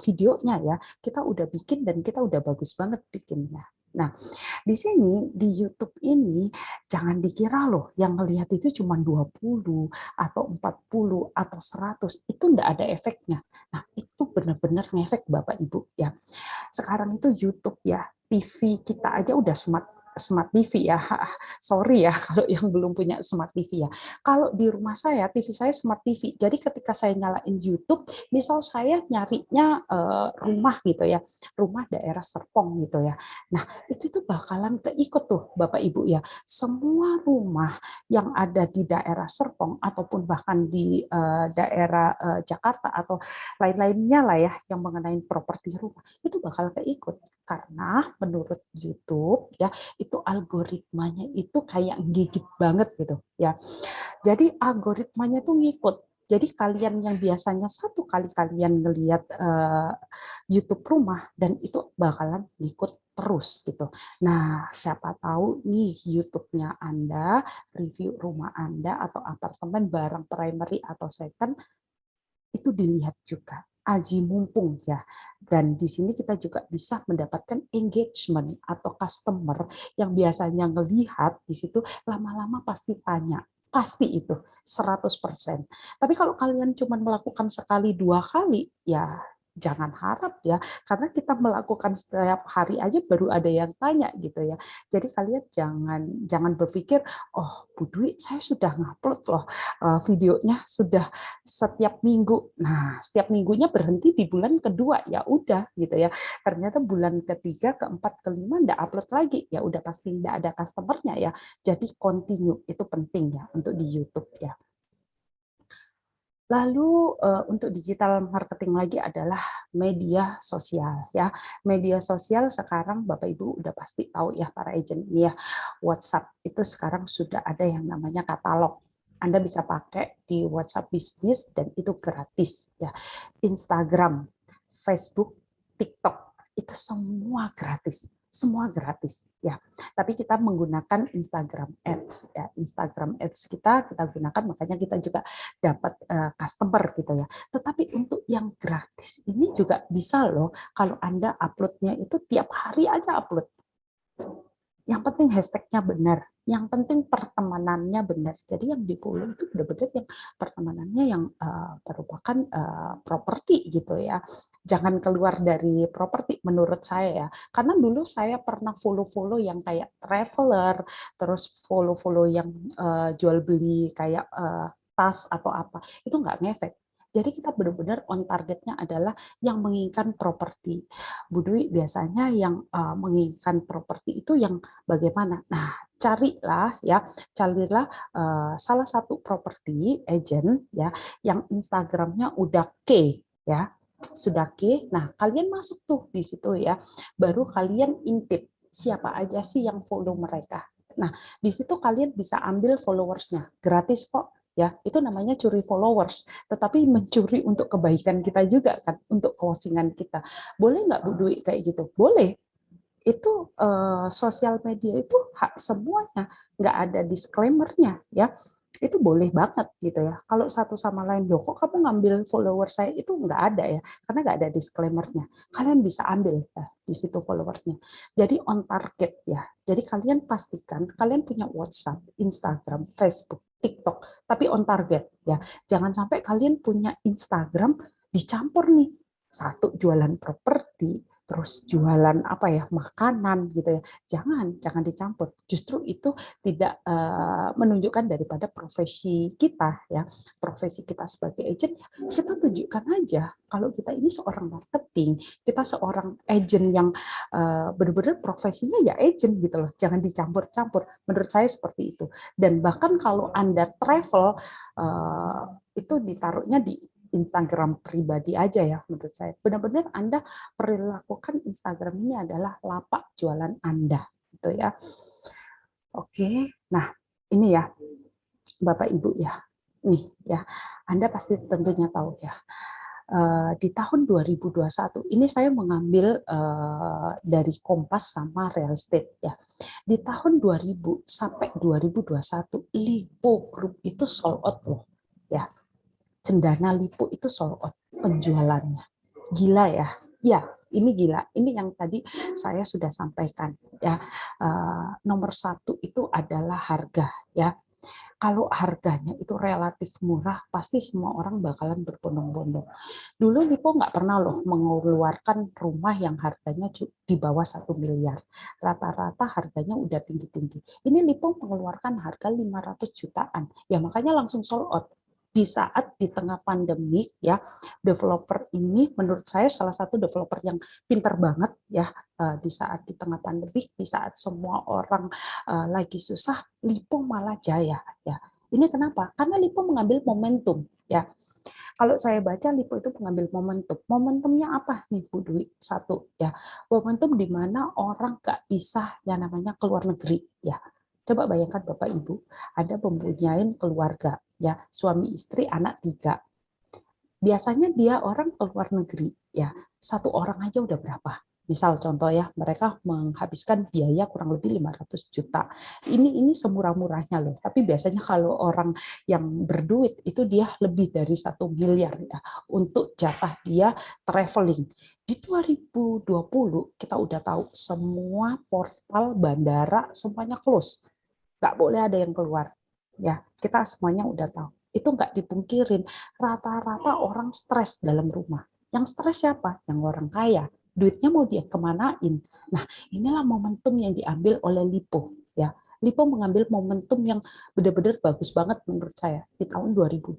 videonya ya. Kita udah bikin dan kita udah bagus banget bikinnya. Nah, di sini di YouTube ini jangan dikira loh yang ngelihat itu cuma 20 atau 40 atau 100, itu enggak ada efeknya. Nah, itu benar-benar ngefek Bapak Ibu ya. Sekarang itu YouTube ya, TV kita aja udah smart smart TV ya. Sorry ya kalau yang belum punya smart TV ya. Kalau di rumah saya, TV saya smart TV. Jadi ketika saya nyalain YouTube, misal saya nyarinya rumah gitu ya, rumah daerah Serpong gitu ya. Nah, itu tuh bakalan keikut tuh Bapak Ibu ya. Semua rumah yang ada di daerah Serpong ataupun bahkan di daerah Jakarta atau lain-lainnya lah ya yang mengenai properti rumah itu bakal keikut karena menurut YouTube ya itu algoritmanya itu kayak gigit banget gitu ya. Jadi algoritmanya tuh ngikut. Jadi kalian yang biasanya satu kali kalian ngelihat YouTube rumah dan itu bakalan ngikut terus gitu. Nah, siapa tahu nih YouTube-nya Anda, review rumah Anda atau apartemen barang primary atau second itu dilihat juga. Aji mumpung ya. Dan di sini kita juga bisa mendapatkan engagement atau customer yang biasanya ngelihat di situ lama-lama pasti tanya. Pasti itu 100%. Tapi kalau kalian cuma melakukan sekali dua kali, ya jangan harap ya, karena kita melakukan setiap hari aja baru ada yang tanya gitu ya. Jadi kalian jangan berpikir, oh Bu Dwi saya sudah ngupload loh videonya sudah setiap minggu. Nah, setiap minggunya berhenti di bulan kedua, ya udah gitu ya. Ternyata bulan ketiga, keempat, kelima enggak upload lagi, ya udah pasti enggak ada customernya ya. Jadi continue itu penting ya untuk di YouTube ya. Lalu untuk digital marketing lagi adalah media sosial ya. Media sosial sekarang Bapak Ibu udah pasti tahu ya para agent ini ya. WhatsApp itu sekarang sudah ada yang namanya katalog. Anda bisa pakai di WhatsApp bisnis dan itu gratis ya. Instagram, Facebook, TikTok itu semua gratis. Semua gratis ya. Tapi kita menggunakan Instagram Ads ya. Instagram Ads kita gunakan makanya kita juga dapat customer gitu ya. Tetapi untuk yang gratis ini juga bisa loh kalau Anda uploadnya itu tiap hari aja upload. Yang penting hashtagnya benar, yang penting pertemanannya benar. Jadi yang di follow itu benar-benar yang pertemanannya yang merupakan properti gitu ya. Jangan keluar dari properti menurut saya ya. Karena dulu saya pernah follow-follow yang kayak traveler, terus follow-follow yang jual beli kayak tas atau apa. Itu nggak ngefek. Jadi kita benar-benar on targetnya adalah yang menginginkan properti. Bu Dwi biasanya yang menginginkan properti itu yang bagaimana? Nah, carilah salah satu properti agent ya yang Instagramnya udah K ya. Sudah K. Nah, kalian masuk tuh di situ ya. Baru kalian intip siapa aja sih yang follow mereka. Nah, di situ kalian bisa ambil followersnya. Gratis kok ya. Itu namanya curi followers, tetapi mencuri untuk kebaikan kita juga kan, untuk closingan kita. Boleh nggak Bu Dwi kayak gitu? Boleh. Itu sosial media itu hak semuanya, nggak ada disclaimer-nya ya. Itu boleh banget gitu ya. Kalau satu sama lain, loh kok kamu ngambil follower saya, itu nggak ada ya, karena nggak ada disclaimer-nya. Kalian bisa ambil ya, di situ followernya. Jadi on target ya. Jadi kalian pastikan kalian punya WhatsApp, Instagram, Facebook, TikTok, tapi on target ya. Jangan sampai kalian punya Instagram dicampur nih. Satu jualan properti, terus jualan apa ya, makanan gitu ya. Jangan dicampur. Justru itu tidak menunjukkan daripada profesi kita ya. Profesi kita sebagai agent ya, kita tunjukkan aja kalau kita ini seorang marketing, kita seorang agent yang benar-benar profesinya ya agent gitu loh. Jangan dicampur-campur. Menurut saya seperti itu. Dan bahkan kalau Anda travel itu ditaruhnya di Instagram pribadi aja ya menurut saya. Benar-benar Anda perlakukan Instagram ini adalah lapak jualan Anda gitu ya. Oke. Nah, ini ya Bapak Ibu ya. Nih ya. Anda pasti tentunya tahu ya. Di tahun 2021 ini saya mengambil dari Kompas sama Real Estate ya. Di tahun 2000 sampai 2021 Lipo Group itu sold out loh ya. Cendana Lipo itu sold out penjualannya. Gila ya. Ya, ini gila. Ini yang tadi saya sudah sampaikan ya. Nomor satu itu adalah harga ya. Kalau harganya itu relatif murah, pasti semua orang bakalan berbondong-bondong. Dulu Lipo nggak pernah loh mengeluarkan rumah yang harganya di bawah 1 miliar. Rata-rata harganya udah tinggi-tinggi. Ini Lipo mengeluarkan harga 500 jutaan. Ya makanya langsung sold out. Di saat di tengah pandemi ya, developer ini menurut saya salah satu developer yang pintar banget ya, di saat di tengah pandemi, di saat semua orang lagi susah, Lipo malah jaya ya. Ini kenapa? Karena Lipo mengambil momentum ya. Kalau saya baca Lipo itu mengambil momentum. Momentumnya apa nih Bu Dwi? Satu ya, momentum di mana orang nggak bisa yang namanya keluar negeri ya. Coba bayangkan Bapak Ibu, ada mempunyai keluarga ya, suami istri anak 3. Biasanya dia orang keluar negeri ya, 1 orang aja udah berapa? Misal contoh ya, mereka menghabiskan biaya kurang lebih 500 juta. Ini semurah-murahnya loh. Tapi biasanya kalau orang yang berduit itu dia lebih dari 1 miliar ya untuk jatah dia traveling. Di 2020 kita udah tahu semua portal bandara semuanya close. Nggak boleh ada yang keluar. Ya, kita semuanya udah tahu. Itu nggak dipungkirin. Rata-rata orang stres dalam rumah. Yang stres siapa? Yang orang kaya. Duitnya mau dia kemanain? Nah, inilah momentum yang diambil oleh Lipo. Ya, Lipo mengambil momentum yang benar-benar bagus banget menurut saya di tahun 2020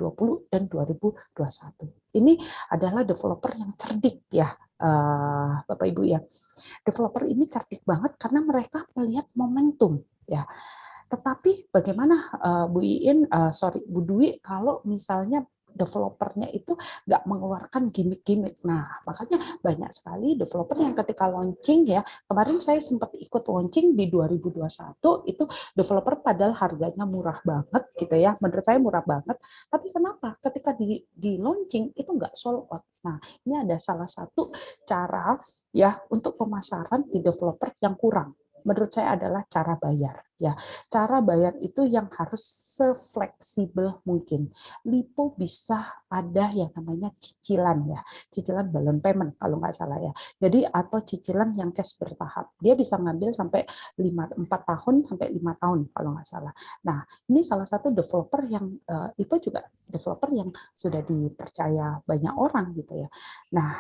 dan 2021. Ini adalah developer yang cerdik ya, Bapak Ibu ya. Developer ini cerdik banget karena mereka melihat momentum ya. Tetapi bagaimana Bu Dwi kalau misalnya developernya itu nggak mengeluarkan gimmick-gimmick. Nah, makanya banyak sekali developer yang ketika launching ya, kemarin saya sempat ikut launching di 2021, itu developer padahal harganya murah banget gitu ya, menurut saya murah banget, tapi kenapa? Ketika di launching itu nggak sold out. Nah, ini ada salah satu cara ya untuk pemasaran di developer yang kurang. Menurut saya adalah cara bayar ya. Cara bayar itu yang harus sefleksibel mungkin. Lipo bisa ada yang namanya cicilan ya, cicilan balloon payment kalau nggak salah ya. Jadi atau cicilan yang cash bertahap. Dia bisa ngambil sampai 4 tahun sampai 5 tahun kalau nggak salah. Nah, ini salah satu developer yang Lipo juga developer yang sudah dipercaya banyak orang gitu ya. Nah,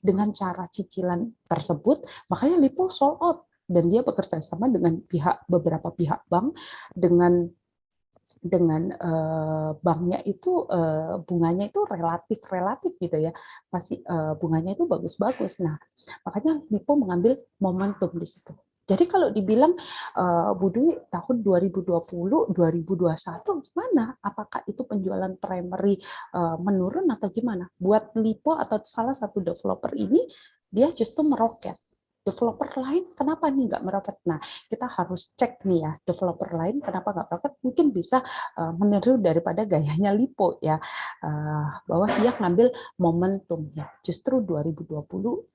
dengan cara cicilan tersebut, makanya Lipo sold out dan dia bekerja sama dengan beberapa pihak bank dengan banknya itu bunganya itu relatif gitu ya, masih bunganya itu bagus-bagus. Nah, makanya Lipo mengambil momentum di situ. Jadi kalau dibilang Bu Dwi tahun 2020 2021 gimana? Apakah itu penjualan primary menurun atau gimana? Buat Lipo atau salah satu developer ini dia justru meroket. Developer lain kenapa nih nggak meroket? Nah, kita harus cek nih ya, developer lain kenapa nggak meroket? Mungkin bisa meniru daripada gayanya Lipo ya, bahwa dia ngambil momentum ya. Justru 2020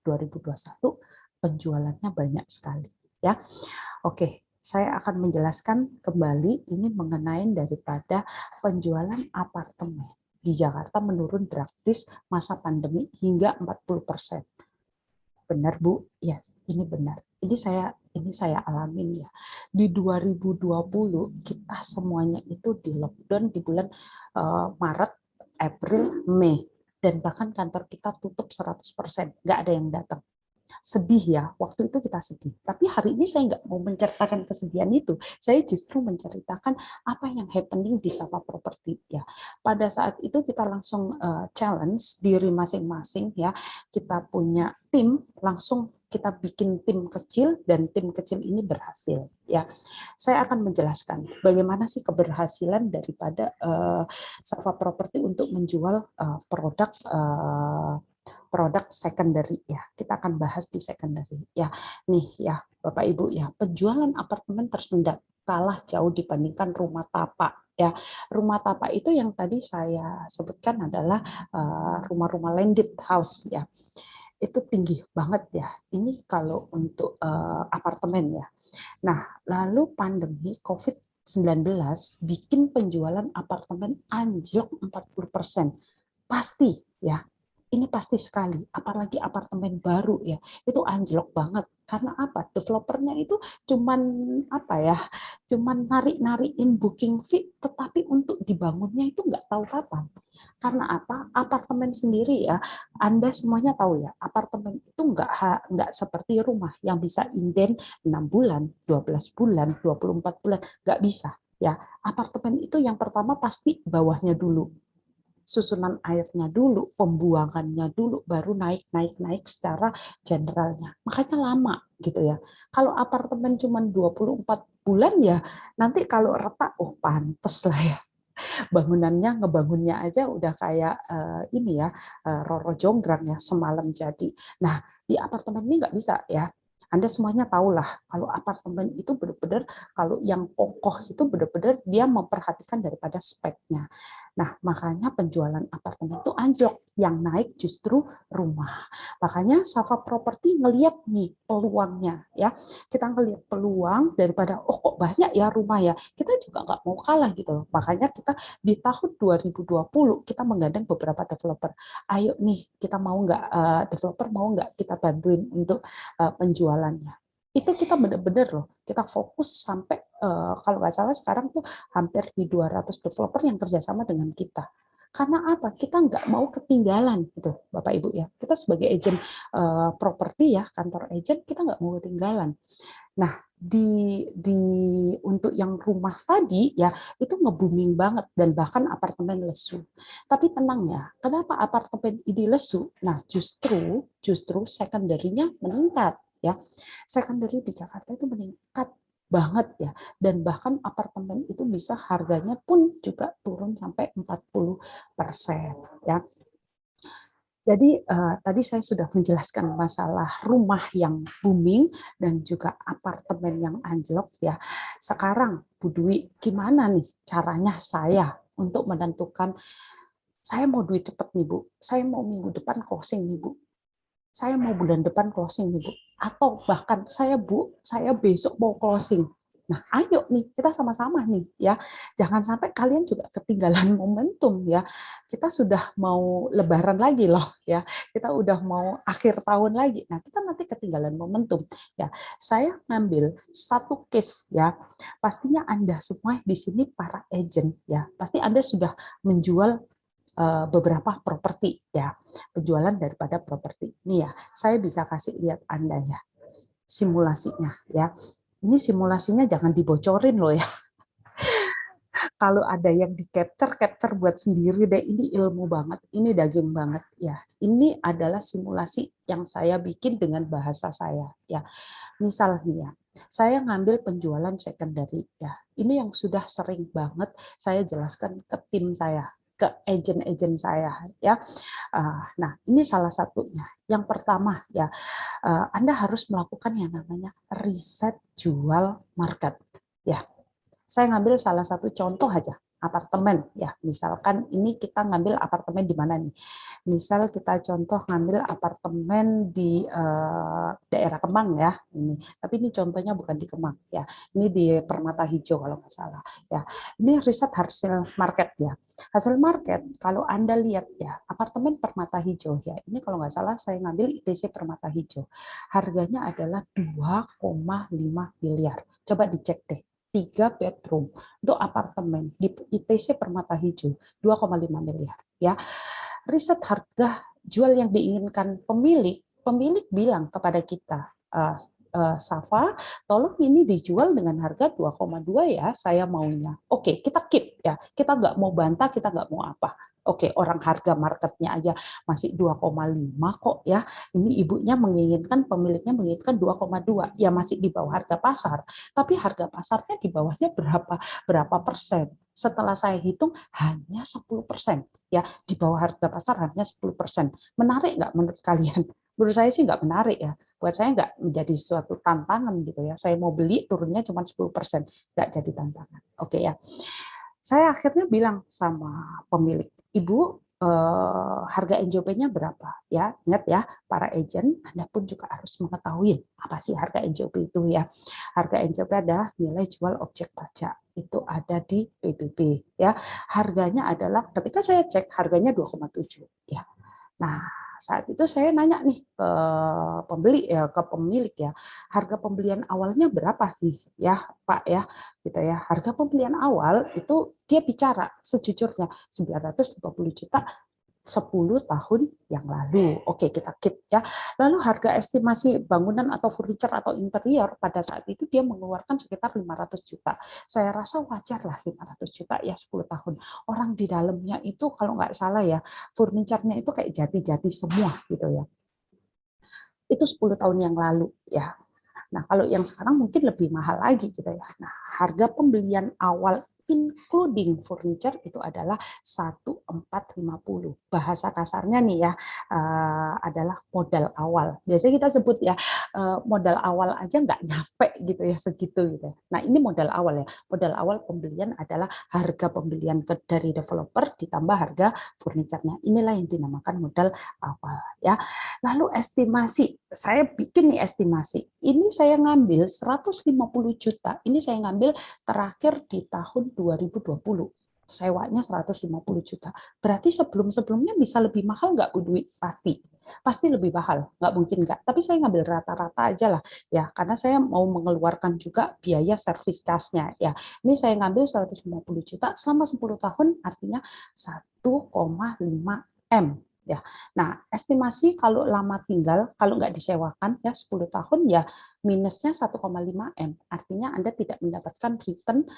2021 penjualannya banyak sekali ya. Oke, saya akan menjelaskan kembali ini mengenai daripada penjualan apartemen di Jakarta menurun drastis masa pandemi hingga 40%. Benar Bu? Ya, ini benar. Ini saya alamin ya. Di 2020 kita semuanya itu di lockdown di bulan Maret, April, Mei, dan bahkan kantor kita tutup 100%, nggak ada yang datang. Sedih ya, waktu itu kita sedih. Tapi hari ini saya nggak mau menceritakan kesedihan itu. Saya justru menceritakan apa yang happening di Safa Property ya. Pada saat itu kita langsung challenge diri masing-masing ya. Kita punya tim, langsung kita bikin tim kecil dan tim kecil ini berhasil ya. Saya akan menjelaskan bagaimana sih keberhasilan daripada Safa Property untuk menjual produk secondary ya. Kita akan bahas di secondary ya. Nih ya, Bapak Ibu ya, penjualan apartemen tersendat kalah jauh dibandingkan rumah tapak ya. Rumah tapak itu yang tadi saya sebutkan adalah rumah-rumah landed house ya. Itu tinggi banget ya. Ini kalau untuk apartemen ya. Nah, lalu pandemi COVID-19 bikin penjualan apartemen anjlok 40%. Pasti ya. Ini pasti sekali, apalagi apartemen baru ya. Itu anjlok banget. Karena apa? Developernya itu cuman apa ya? Cuman narik-nariin booking fee, tetapi untuk dibangunnya itu nggak tahu kapan. Karena apa? Apartemen sendiri ya, Anda semuanya tahu ya, apartemen itu nggak seperti rumah yang bisa inden 6 bulan, 12 bulan, 24 bulan, nggak bisa. Ya, apartemen itu yang pertama pasti bawahnya dulu, susunan airnya dulu, pembuangannya dulu, baru naik secara generalnya. Makanya lama gitu ya. Kalau apartemen cuma 24 bulan ya, nanti kalau retak, oh pantes lah ya. Ngebangunnya aja udah kayak ini ya, Roro Jonggrang ya, semalam jadi. Nah, di apartemen ini nggak bisa ya. Anda semuanya tahulah kalau apartemen itu benar-benar, kalau yang kokoh itu benar-benar dia memperhatikan daripada speknya. Nah, makanya penjualan apartemen itu anjlok, yang naik justru rumah. Makanya Safa Property ngelihat nih peluangnya ya. Kita ngelihat peluang daripada kok banyak ya rumah ya. Kita juga nggak mau kalah gitu loh. Makanya kita di tahun 2020 kita menggandeng beberapa developer. Ayo nih, kita mau nggak, developer mau nggak kita bantuin untuk penjualannya. Itu kita benar-benar loh, kita fokus sampai kalau nggak salah sekarang tuh hampir di 200 developer yang kerjasama dengan kita. Karena apa? Kita nggak mau ketinggalan gitu, Bapak Ibu ya. Kita sebagai agent properti ya, kantor agent, kita nggak mau ketinggalan. Nah, untuk yang rumah tadi ya itu nge-booming banget dan bahkan apartemen lesu. Tapi tenang ya, kenapa apartemen ini lesu? Nah, justru secondary-nya meningkat ya. Secondary di Jakarta itu meningkat banget ya, dan bahkan apartemen itu bisa harganya pun juga turun sampai 40% ya. Jadi tadi saya sudah menjelaskan masalah rumah yang booming dan juga apartemen yang anjlok ya. Sekarang Bu Dwi, gimana nih caranya saya untuk menentukan saya mau duit cepet nih Bu, saya mau minggu depan closing nih Bu, saya mau bulan depan closing nih Bu, atau bahkan saya besok mau closing. Nah, ayo nih kita sama-sama nih ya. Jangan sampai kalian juga ketinggalan momentum ya. Kita sudah mau lebaran lagi loh ya. Kita udah mau akhir tahun lagi. Nah, kita nanti ketinggalan momentum ya. Saya ngambil satu case ya. Pastinya Anda semua di sini para agent ya. Pasti Anda sudah menjual beberapa properti ya, penjualan daripada properti. Ini ya, saya bisa kasih lihat Anda ya simulasinya ya. Ini simulasinya jangan dibocorin loh ya. Kalau ada yang di capture buat sendiri deh. Ini ilmu banget, ini daging banget ya. Ini adalah simulasi yang saya bikin dengan bahasa saya ya. Misalnya, saya ngambil penjualan secondary ya. Ini yang sudah sering banget saya jelaskan ke tim saya, ke agent-agent saya ya. Nah, ini salah satunya. Yang pertama ya, Anda harus melakukan yang namanya riset jual market ya. Saya ngambil salah satu contoh aja, apartemen ya. Misalkan ini kita ngambil apartemen di mana nih? Misal kita contoh ngambil apartemen di daerah Kemang ya. Ini. Tapi ini contohnya bukan di Kemang ya. Ini di Permata Hijau kalau nggak salah ya. Ini riset hasil market ya. Hasil market kalau Anda lihat ya, apartemen Permata Hijau ya. Ini kalau nggak salah saya ngambil ITC Permata Hijau. Harganya adalah 2,5 miliar. Coba dicek deh. 3 bedroom untuk apartemen di ITC Permata Hijau 2,5 miliar ya. Riset harga jual yang diinginkan pemilik bilang kepada kita, Safa, tolong ini dijual dengan harga 2,2 ya, saya maunya. Oke, kita keep ya. Kita nggak mau bantah, kita nggak mau apa. Oke, orang harga marketnya aja masih 2,5 kok ya. Ini ibunya menginginkan, pemiliknya menginginkan 2,2. Ya masih di bawah harga pasar. Tapi harga pasarnya di bawahnya berapa persen? Setelah saya hitung hanya 10%. Ya, di bawah harga pasar hanya 10%. Menarik nggak menurut kalian? Menurut saya sih nggak menarik ya. Buat saya nggak menjadi suatu tantangan gitu ya. Saya mau beli turunnya cuma 10%. Nggak jadi tantangan. Oke ya. Saya akhirnya bilang sama pemilik, Ibu, harga NJOP-nya berapa? Ya, ingat ya, para agent, Anda pun juga harus mengetahui apa sih harga NJOP itu ya. Harga NJOP adalah nilai jual objek pajak. Itu ada di PBB ya. Harganya adalah ketika saya cek harganya 2,7 ya. Nah, saat itu saya nanya nih ke pembeli ya, ke pemilik ya, harga pembelian awalnya berapa nih ya, Pak ya, gitu ya. Harga pembelian awal itu dia bicara sejujurnya 950 juta 10 tahun yang lalu. Oke, kita keep ya. Lalu harga estimasi bangunan atau furniture atau interior pada saat itu dia mengeluarkan sekitar 500 juta. Saya rasa wajar lah 500 juta ya 10 tahun. Orang di dalamnya itu kalau nggak salah ya, furniture-nya itu kayak jati-jati semua gitu ya. Itu 10 tahun yang lalu ya. Nah, kalau yang sekarang mungkin lebih mahal lagi gitu ya. Nah, harga pembelian awal including furniture itu adalah 1.450. Bahasa kasarnya nih ya, adalah modal awal. Biasanya kita sebut ya, modal awal aja nggak nyampe gitu ya, segitu gitu. Nah, ini modal awal ya. Modal awal pembelian adalah harga pembelian dari developer ditambah harga furniture-nya. Inilah yang dinamakan modal awal ya. Lalu estimasi, saya bikin nih estimasi. Ini saya ngambil 150 juta. Ini saya ngambil terakhir di tahun 2020. Sewanya 150 juta. Berarti sebelum-sebelumnya bisa lebih mahal nggak Bu Dwi? Pasti. Pasti lebih mahal, nggak mungkin nggak. Tapi saya ngambil rata-rata aja lah, ya, karena saya mau mengeluarkan juga biaya service charge-nya. Ya, ini saya ngambil 150 juta selama 10 tahun, artinya 1,5 M. Ya, nah, estimasi kalau lama tinggal, kalau nggak disewakan ya 10 tahun ya minusnya 1,5 M. Artinya Anda tidak mendapatkan return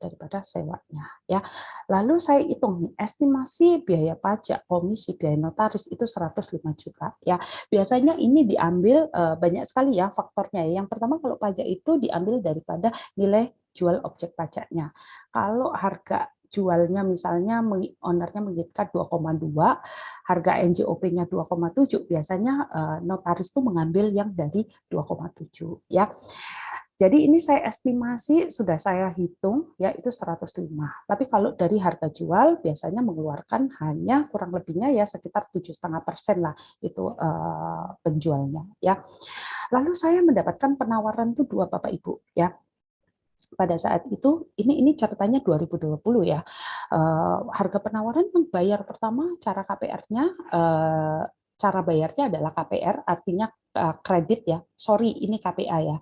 daripada sewanya ya. Lalu saya hitung nih, estimasi biaya pajak, komisi, biaya notaris itu 105 juta ya. Biasanya ini diambil banyak sekali ya faktornya. Yang pertama kalau pajak itu diambil daripada nilai jual objek pajaknya. Kalau harga jualnya misalnya ownernya mengikat 2,2, harga NJOP-nya 2,7, biasanya notaris itu mengambil yang dari 2,7 ya. Jadi ini saya estimasi sudah saya hitung ya itu 105. Tapi kalau dari harga jual biasanya mengeluarkan hanya kurang lebihnya ya sekitar 7,5% lah itu penjualnya ya. Lalu saya mendapatkan penawaran tuh dua Bapak Ibu ya. Pada saat itu ini catatannya 2020 ya. Harga penawaran yang bayar pertama cara KPR-nya cara bayarnya adalah KPR artinya kredit ya. Sorry ini KPA ya.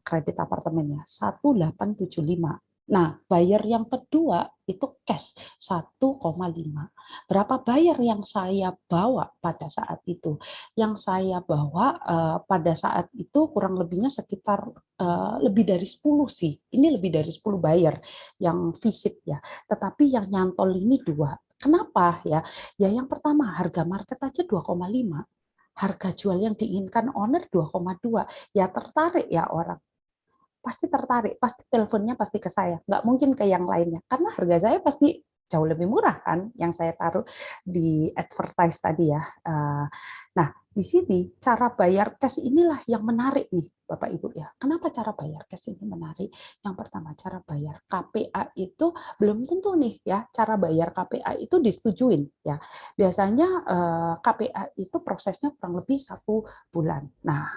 Kredit apartemennya 1.875. Nah, bayar yang kedua itu cash 1,5. Berapa bayar yang saya bawa pada saat itu? Yang saya bawa pada saat itu kurang lebihnya sekitar lebih dari 10 sih. Ini lebih dari 10 bayar yang visit ya. Tetapi yang nyantol ini dua. Kenapa ya? Ya yang pertama harga market aja 2,5. Harga jual yang diinginkan owner 2,2. Ya tertarik ya orang. Pasti tertarik, pasti teleponnya pasti ke saya, nggak mungkin ke yang lainnya, karena harga saya pasti jauh lebih murah kan yang saya taruh di advertise tadi ya. Nah, di sini cara bayar cash inilah yang menarik nih Bapak Ibu ya. Kenapa cara bayar cash ini menarik? Yang pertama cara bayar KPA itu belum tentu nih ya, cara bayar KPA itu disetujuin ya. Biasanya KPA itu prosesnya kurang lebih 1 bulan. Nah,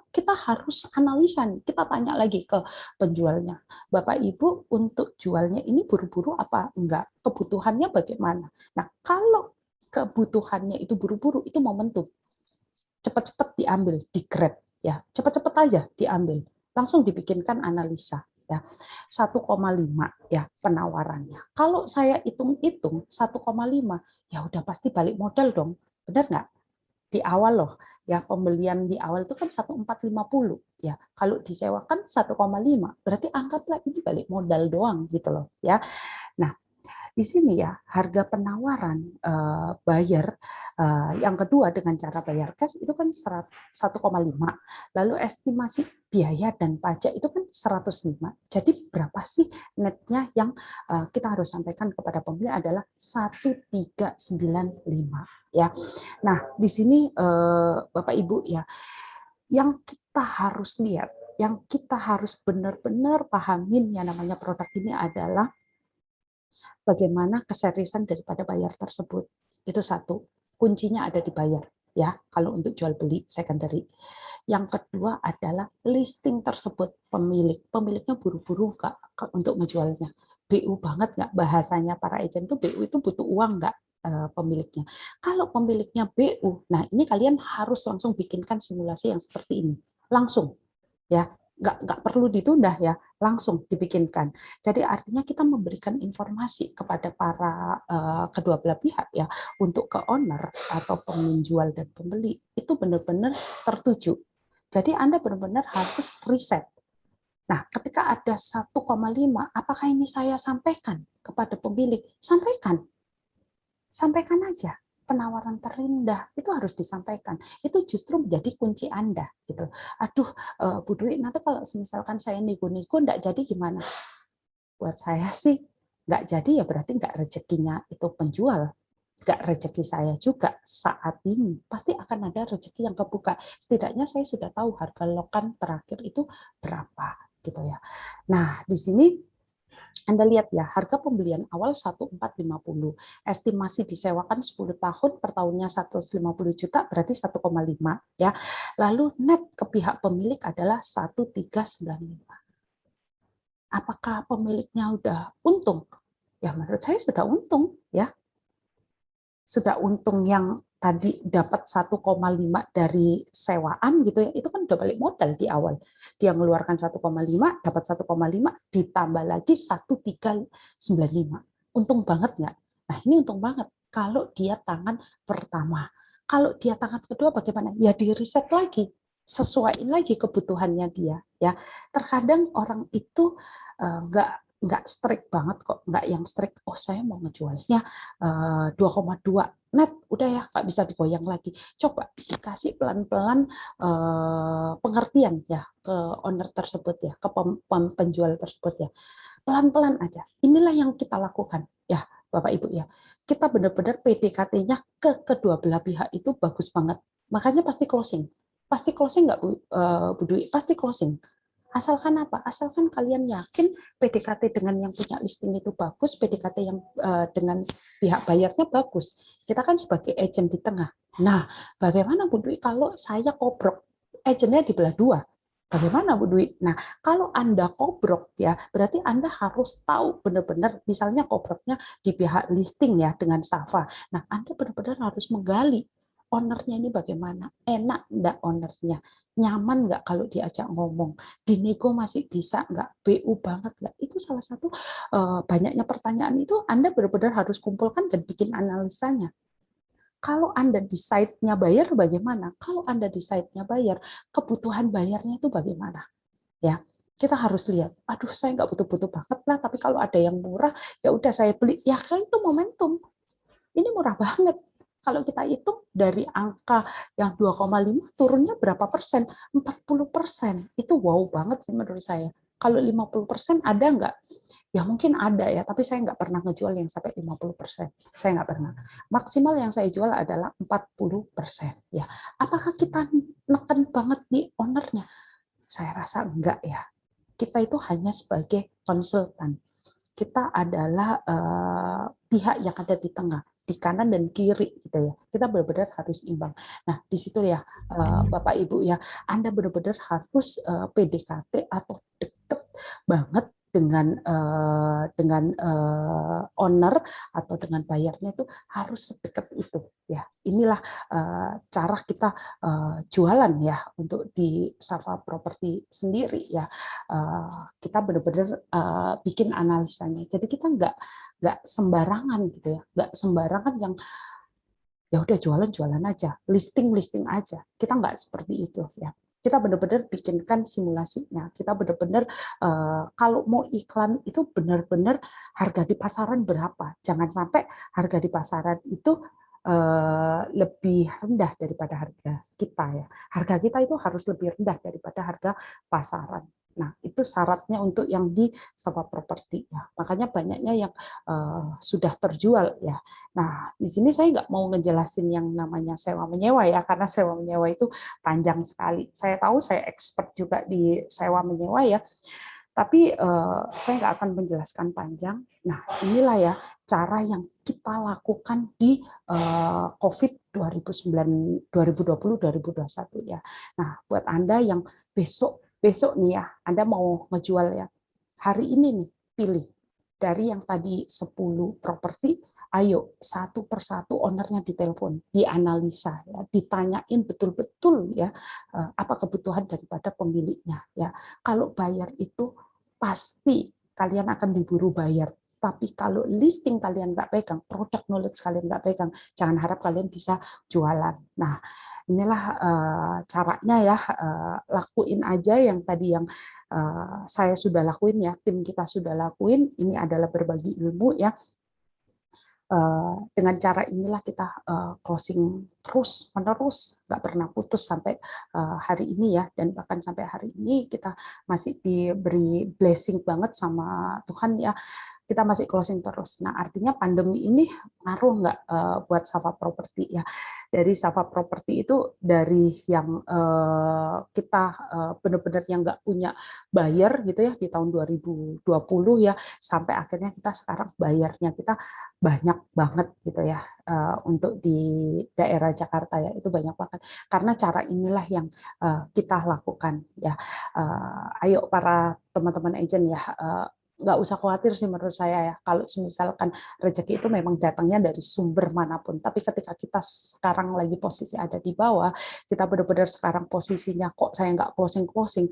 kita harus analisa nih, kita tanya lagi ke penjualnya. Bapak Ibu untuk jualnya ini buru-buru apa enggak? Kebutuhannya bagaimana? Nah, kalau kebutuhannya itu buru-buru, itu momentum. Cepat-cepat diambil, di-grab ya. Cepat-cepat aja diambil. Langsung dibikinkan analisa ya. 1,5 ya penawarannya. Kalau saya hitung-hitung 1,5 ya udah pasti balik modal dong. Benar nggak? Di awal loh ya, pembelian di awal itu kan 1.450 ya, kalau disewakan 1,5 berarti anggaplah ini balik modal doang gitu loh ya. Nah, di sini ya harga penawaran buyer yang kedua dengan cara bayar cash itu kan 1,5. Lalu estimasi biaya dan pajak itu kan 105. Jadi berapa sih netnya yang kita harus sampaikan kepada pembeli adalah 1.395 ya. Nah, di sini Bapak Ibu ya, yang kita harus lihat, yang kita harus benar-benar pahamin yang namanya produk ini adalah Bagaimana keseriusan daripada bayar tersebut. Itu satu. Kuncinya ada di bayar ya kalau untuk jual beli secondary. Yang kedua adalah listing tersebut pemiliknya buru-buru nggak untuk menjualnya, BU banget nggak bahasanya para agent tuh, BU itu butuh uang nggak pemiliknya. Kalau pemiliknya BU, nah ini kalian harus langsung bikinkan simulasi yang seperti ini langsung ya, nggak perlu ditunda ya, langsung dibikinkan. Jadi artinya kita memberikan informasi kepada para kedua belah pihak ya, untuk ke owner atau penjual dan pembeli itu benar-benar tertuju. Jadi Anda benar-benar harus riset. Nah, ketika ada 1,5, apakah ini saya sampaikan kepada pemilik? Sampaikan. Sampaikan aja. Penawaran terendah itu harus disampaikan. Itu justru menjadi kunci Anda gitu. Aduh, Bu Dwi, nanti kalau misalkan saya nego-nego enggak jadi gimana? Buat saya sih nggak jadi ya berarti nggak rezekinya itu penjual, nggak rezeki saya juga saat ini, pasti akan ada rezeki yang kebuka. Setidaknya saya sudah tahu harga lokan terakhir itu berapa gitu ya. Nah, di sini Anda lihat ya, harga pembelian awal 1.450, estimasi disewakan 10 tahun, per tahunnya 150 juta, berarti 1,5 ya. Lalu net ke pihak pemilik adalah 1.395. Apakah pemiliknya udah untung? Ya menurut saya sudah untung ya. Sudah untung yang tadi dapat 1,5 dari sewaan gitu ya. Itu kan udah balik modal di awal. Dia mengeluarkan 1,5, dapat 1,5 ditambah lagi 1.395. Untung banget nggak? Nah, ini untung banget kalau dia tangan pertama. Kalau dia tangan kedua bagaimana? Ya di riset lagi, sesuaiin lagi kebutuhannya dia ya. Terkadang orang itu nggak strict banget kok, nggak yang strict, oh saya mau ngejualnya 2,2 net, udah ya nggak bisa digoyang lagi. Coba dikasih pelan-pelan pengertian ya ke owner tersebut ya, ke penjual tersebut ya, pelan-pelan aja. Inilah yang kita lakukan ya Bapak Ibu ya. Kita benar-benar PDKT-nya ke kedua belah pihak itu bagus banget. Makanya pasti closing. Pasti closing nggak Bu Dwi? Pasti closing. Asalkan apa? Asalkan kalian yakin PDKT dengan yang punya listing itu bagus, PDKT yang dengan pihak bayarnya bagus. Kita kan sebagai agent di tengah. Nah, bagaimana Bu Dwi kalau saya kobrok, agentnya dibelah dua? Bagaimana Bu Dwi? Nah, kalau Anda kobrok ya, berarti Anda harus tahu benar-benar, misalnya kobroknya di pihak listing ya dengan Safa. Nah, Anda benar-benar harus menggali ownernya ini bagaimana, enak enggak ownernya, nyaman nggak kalau diajak ngomong, dinego masih bisa nggak, BU banget nggak. Itu salah satu banyaknya pertanyaan itu Anda benar-benar harus kumpulkan dan bikin analisanya. Kalau Anda di site-nya bayar bagaimana? Kalau Anda di site-nya bayar, kebutuhan bayarnya itu bagaimana? Ya, kita harus lihat. Aduh, saya nggak butuh-butuh banget lah, tapi kalau ada yang murah, ya udah saya beli. Ya kan itu momentum. Ini murah banget. Kalau kita hitung dari angka yang 2,5 turunnya berapa persen? 40%. Itu wow banget sih menurut saya. Kalau 50% ada nggak? Ya mungkin ada ya, tapi saya nggak pernah ngejual yang sampai 50%. Saya nggak pernah. Maksimal yang saya jual adalah 40%. Ya, apakah kita neken banget di ownernya? Saya rasa enggak ya. Kita itu hanya sebagai konsultan. Kita adalah pihak yang ada di tengah, di kanan dan kiri gitu ya. Kita benar-benar harus imbang. Nah, di situ ya Bapak Ibu ya, Anda benar-benar harus PDKT atau deket banget dengan owner atau dengan bayarnya itu harus sedekat itu ya. Inilah cara kita jualan ya untuk di Safa Property sendiri ya. Kita benar-benar bikin analisanya. Jadi kita nggak sembarangan gitu ya, nggak sembarangan yang ya udah jualan aja, listing aja. Kita nggak seperti itu ya. Kita benar-benar bikinkan simulasinya. Kita benar-benar kalau mau iklan itu benar-benar harga di pasaran berapa. Jangan sampai harga di pasaran itu lebih rendah daripada harga kita ya. Harga kita itu harus lebih rendah daripada harga pasaran. Nah, itu syaratnya untuk yang di sewa properti ya. Makanya banyaknya yang sudah terjual ya. Nah, di sini saya nggak mau ngejelasin yang namanya sewa menyewa ya, karena sewa menyewa itu panjang sekali. Saya tahu saya expert juga di sewa menyewa ya. Tapi saya nggak akan menjelaskan panjang. Nah, inilah ya cara yang kita lakukan di COVID 2020-2021 ya. Nah, buat Anda yang besok nih ya, Anda mau ngejual ya, hari ini nih pilih dari yang tadi 10 properti, ayo satu persatu ownernya ditelepon, dianalisa ya, ditanyain betul-betul ya apa kebutuhan daripada pemiliknya ya. Kalau bayar itu pasti kalian akan diburu bayar. Tapi kalau listing kalian nggak pegang, produk knowledge kalian nggak pegang, jangan harap kalian bisa jualan. Nah, inilah caranya ya, lakuin aja yang tadi yang saya sudah lakuin ya, tim kita sudah lakuin. Ini adalah berbagi ilmu ya. Dengan cara inilah kita closing terus menerus, nggak pernah putus sampai hari ini ya, dan bahkan sampai hari ini kita masih diberi blessing banget sama Tuhan ya, kita masih closing terus. Nah, artinya pandemi ini ngaruh nggak buat Safa Property ya? Dari Safa Property itu dari yang kita benar-benar yang nggak punya buyer gitu ya di tahun 2020 ya, sampai akhirnya kita sekarang bayarnya kita banyak banget gitu ya untuk di daerah Jakarta ya, itu banyak banget. Karena cara inilah yang kita lakukan ya. Ayo para teman-teman agent ya, nggak usah khawatir sih menurut saya ya, kalau misalkan rezeki itu memang datangnya dari sumber manapun, tapi ketika kita sekarang lagi posisi ada di bawah, kita benar-benar sekarang posisinya kok saya nggak closing,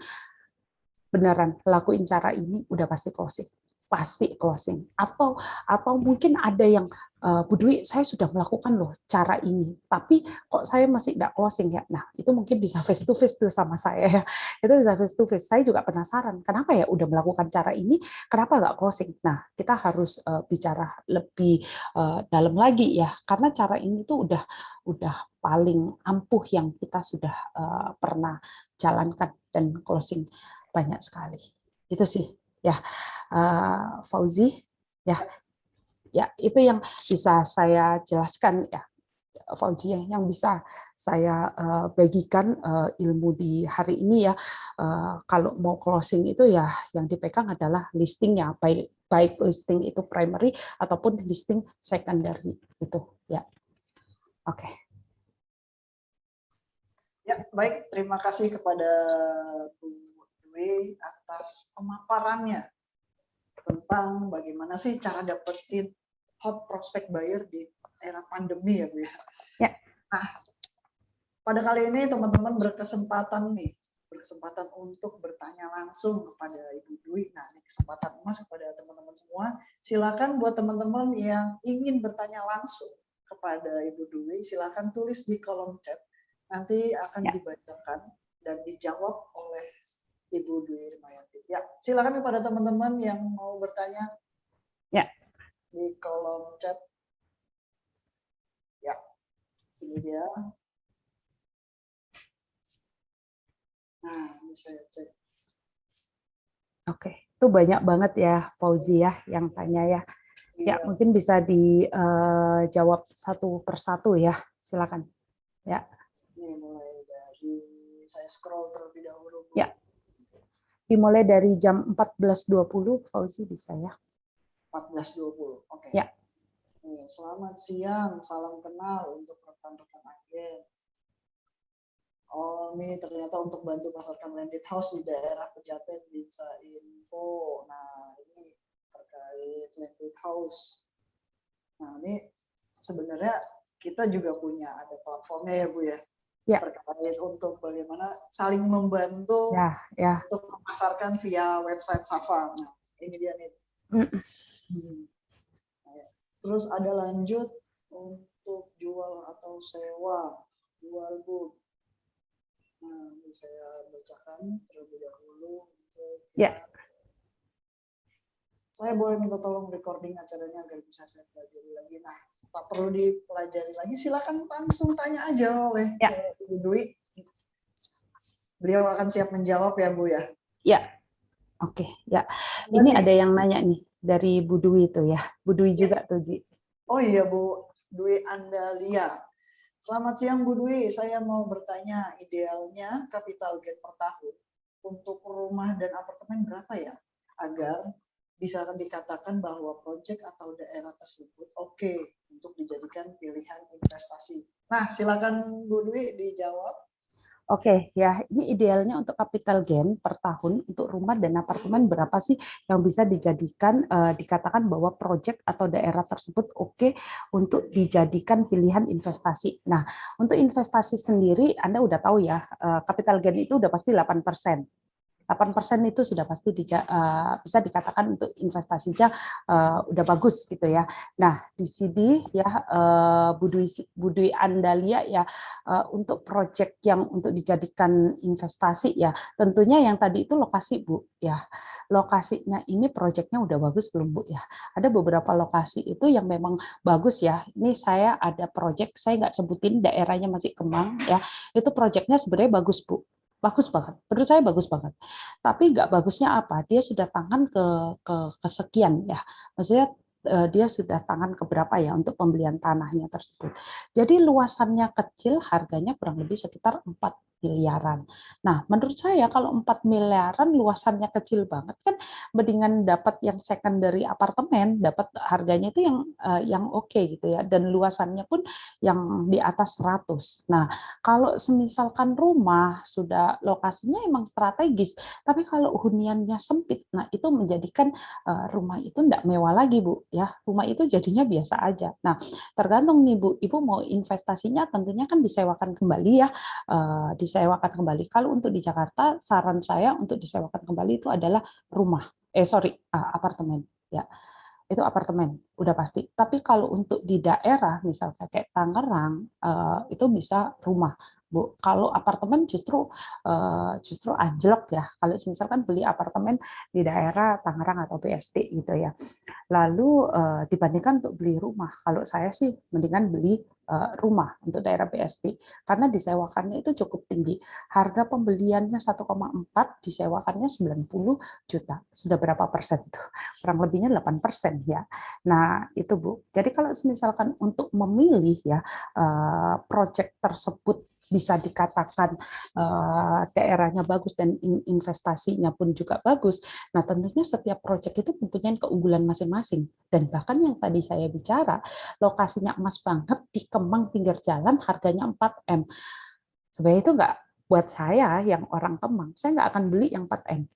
beneran lakuin cara ini udah pasti closing. Atau mungkin ada yang Bu Dwi, saya sudah melakukan loh cara ini, tapi kok saya masih nggak closing ya. Nah, itu mungkin bisa face to face tuh sama saya ya. Itu bisa face to face. Saya juga penasaran, kenapa ya udah melakukan cara ini, kenapa nggak closing. Nah, kita harus bicara lebih dalam lagi ya, karena cara ini tuh udah paling ampuh yang kita sudah pernah jalankan, dan closing banyak sekali. Itu sih ya, Fauzi ya. Ya, itu yang bisa saya jelaskan ya, Fauzi, yang bisa saya bagikan ilmu di hari ini ya. Kalau mau closing itu ya yang dipegang adalah listingnya, baik listing itu primary ataupun listing secondary gitu ya. Oke. Ya, baik. Terima kasih kepada Bu Dwi atas pemaparannya tentang bagaimana sih cara dapetin hot prospect buyer di era pandemi ya Bu ya. Ya. Nah, pada kali ini teman-teman berkesempatan untuk bertanya langsung kepada Ibu Dwi. Nah, ini kesempatan emas kepada teman-teman semua. Silakan buat teman-teman yang ingin bertanya langsung kepada Ibu Dwi, silakan tulis di kolom chat. Nanti akan dibacakan dan dijawab oleh Ibu Dwi Rimayanti. Ya, silakan kepada teman-teman yang mau bertanya. Ya. Di kolom chat. Ya, ini dia. Nah, ini saya cek. Oke, itu banyak banget ya Fauzi ya yang tanya ya. Ya, mungkin bisa dijawab satu persatu ya. Silakan. Ya. Ini mulai dari saya scroll terlebih dahulu. Bu. Ya. Dimulai dari jam 14.20, Fauzi bisa ya. 14.20. Oke. Ya. Nih, selamat siang, salam kenal untuk rekan-rekan agen. Oh, ini ternyata untuk bantu pasarkan landed house di daerah Pejaten bisa info. Nah, ini terkait landed house. Nah, ini sebenarnya kita juga punya ada platformnya ya Bu ya. Ya. Terkait untuk bagaimana saling membantu untuk memasarkan via website Safa. Nah, ini dia nih. Nah, terus ada lanjut untuk jual atau sewa. Jual Bu. Nah, ini saya bacakan terlebih dahulu untuk saya boleh minta tolong recording acaranya agar bisa saya pelajari lagi. Nah, tak perlu dipelajari lagi, silakan langsung tanya aja oleh Ibu Dwi. Beliau akan siap menjawab ya Bu ya. Ya, oke ya. Ini ada yang nanya nih dari Bu Dwi itu ya. Bu Dwi juga tuh Ji. Oh iya Bu Dwi Andalia. Selamat siang Bu Dwi, saya mau bertanya idealnya capital gain per tahun untuk rumah dan apartemen berapa ya? agar bisa dikatakan bahwa proyek atau daerah tersebut oke untuk dijadikan pilihan investasi. Nah, silakan Bu Dwi dijawab. Oke, ya ini idealnya untuk capital gain per tahun untuk rumah dan apartemen berapa sih yang bisa dijadikan dikatakan bahwa proyek atau daerah tersebut oke untuk dijadikan pilihan investasi. Nah, untuk investasi sendiri Anda udah tahu ya, capital gain itu udah pasti 8%. 8% itu sudah pasti bisa dikatakan untuk investasinya udah bagus gitu ya. Nah, di sini ya Bu Dwi Andalia ya untuk proyek yang untuk dijadikan investasi ya, tentunya yang tadi itu lokasi Bu ya. Lokasinya ini proyeknya udah bagus belum Bu ya? Ada beberapa lokasi itu yang memang bagus ya. Ini saya ada proyek, saya nggak sebutin daerahnya masih Kemang ya. Itu proyeknya sebenarnya bagus Bu. Bagus banget, menurut saya bagus banget. Tapi nggak bagusnya apa? Dia sudah tangan ke kesekian ya, maksudnya dia sudah tangan ke berapa ya untuk pembelian tanahnya tersebut. Jadi luasannya kecil, harganya kurang lebih sekitar 4 miliaran. Nah, menurut saya kalau 4 miliaran luasannya kecil banget kan mendingan dapat yang secondary apartemen, dapat harganya itu yang oke gitu ya, dan luasannya pun yang di atas 100. Nah, kalau semisalkan rumah sudah lokasinya emang strategis, tapi kalau huniannya sempit, nah itu menjadikan rumah itu tidak mewah lagi Bu ya. Rumah itu jadinya biasa aja. Nah, tergantung nih Bu, Ibu mau investasinya tentunya kan disewakan kembali ya, disewakan kembali. Kalau untuk di Jakarta, saran saya untuk disewakan kembali itu adalah rumah. Apartemen ya. Itu apartemen udah pasti. Tapi kalau untuk di daerah misalnya kayak Tangerang itu bisa rumah, Bu. Kalau apartemen justru anjlok ya. Kalau misalkan beli apartemen di daerah Tangerang atau BSD gitu ya. Lalu dibandingkan untuk beli rumah, kalau saya sih mendingan beli rumah untuk daerah BSD karena disewakannya itu cukup tinggi. Harga pembeliannya 1,4, disewakannya 90 juta. Sudah berapa persen itu? Kurang lebihnya 8% ya. Nah, itu Bu. Jadi kalau misalkan untuk memilih ya proyek tersebut bisa dikatakan daerahnya bagus dan investasinya pun juga bagus. Nah, tentunya setiap proyek itu mempunyai keunggulan masing-masing. Dan bahkan yang tadi saya bicara, lokasinya emas banget di Kemang pinggir jalan, harganya 4M. Sebenarnya itu nggak buat saya yang orang Kemang, saya nggak akan beli yang 4M.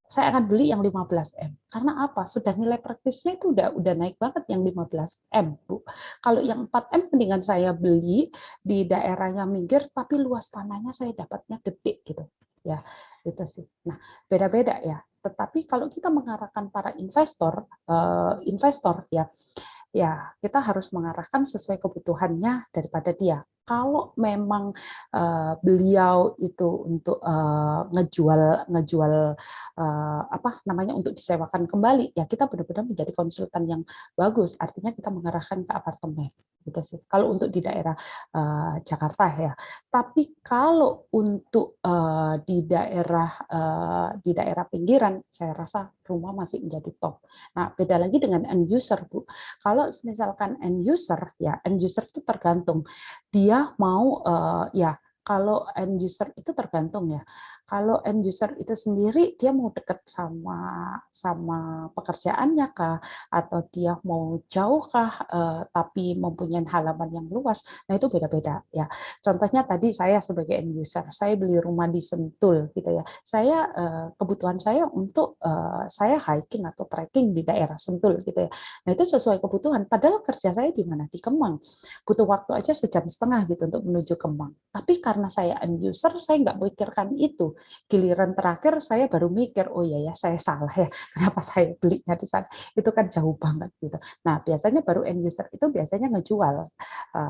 Saya akan beli yang 15M. Karena apa? Sudah nilai praktisnya itu udah naik banget yang 15M, Bu. Kalau yang 4M mendingan saya beli di daerahnya minggir tapi luas tanahnya saya dapatnya gede gitu. Ya, itu sih. Nah, beda-beda ya. Tetapi kalau kita mengarahkan para investor ya kita harus mengarahkan sesuai kebutuhannya daripada dia. Kalau memang beliau itu untuk ngejual apa namanya untuk disewakan kembali, ya kita benar-benar menjadi konsultan yang bagus. Artinya kita mengarahkan ke apartemen gitu sih. Kalau untuk di daerah Jakarta ya. Tapi kalau untuk di daerah pinggiran, saya rasa rumah masih menjadi top. Nah, beda lagi dengan end user, Bu. Kalau misalkan end user itu tergantung dia mau ya kalau end user itu tergantung ya. Kalau end user itu sendiri dia mau dekat sama pekerjaannya kah atau dia mau jauh kah tapi mempunyai halaman yang luas. Nah, itu beda-beda ya. Contohnya tadi saya sebagai end user, saya beli rumah di Sentul gitu ya. Saya kebutuhan saya untuk saya hiking atau trekking di daerah Sentul gitu ya. Nah, itu sesuai kebutuhan. Padahal kerja saya di mana? Di Kemang. Butuh waktu aja 1,5 jam gitu untuk menuju Kemang. Tapi karena saya end user, saya nggak memikirkan itu. Giliran terakhir saya baru mikir, oh iya ya, saya salah ya. Kenapa saya belinya di sana? Itu kan jauh banget gitu. Nah, biasanya baru end user itu biasanya ngejual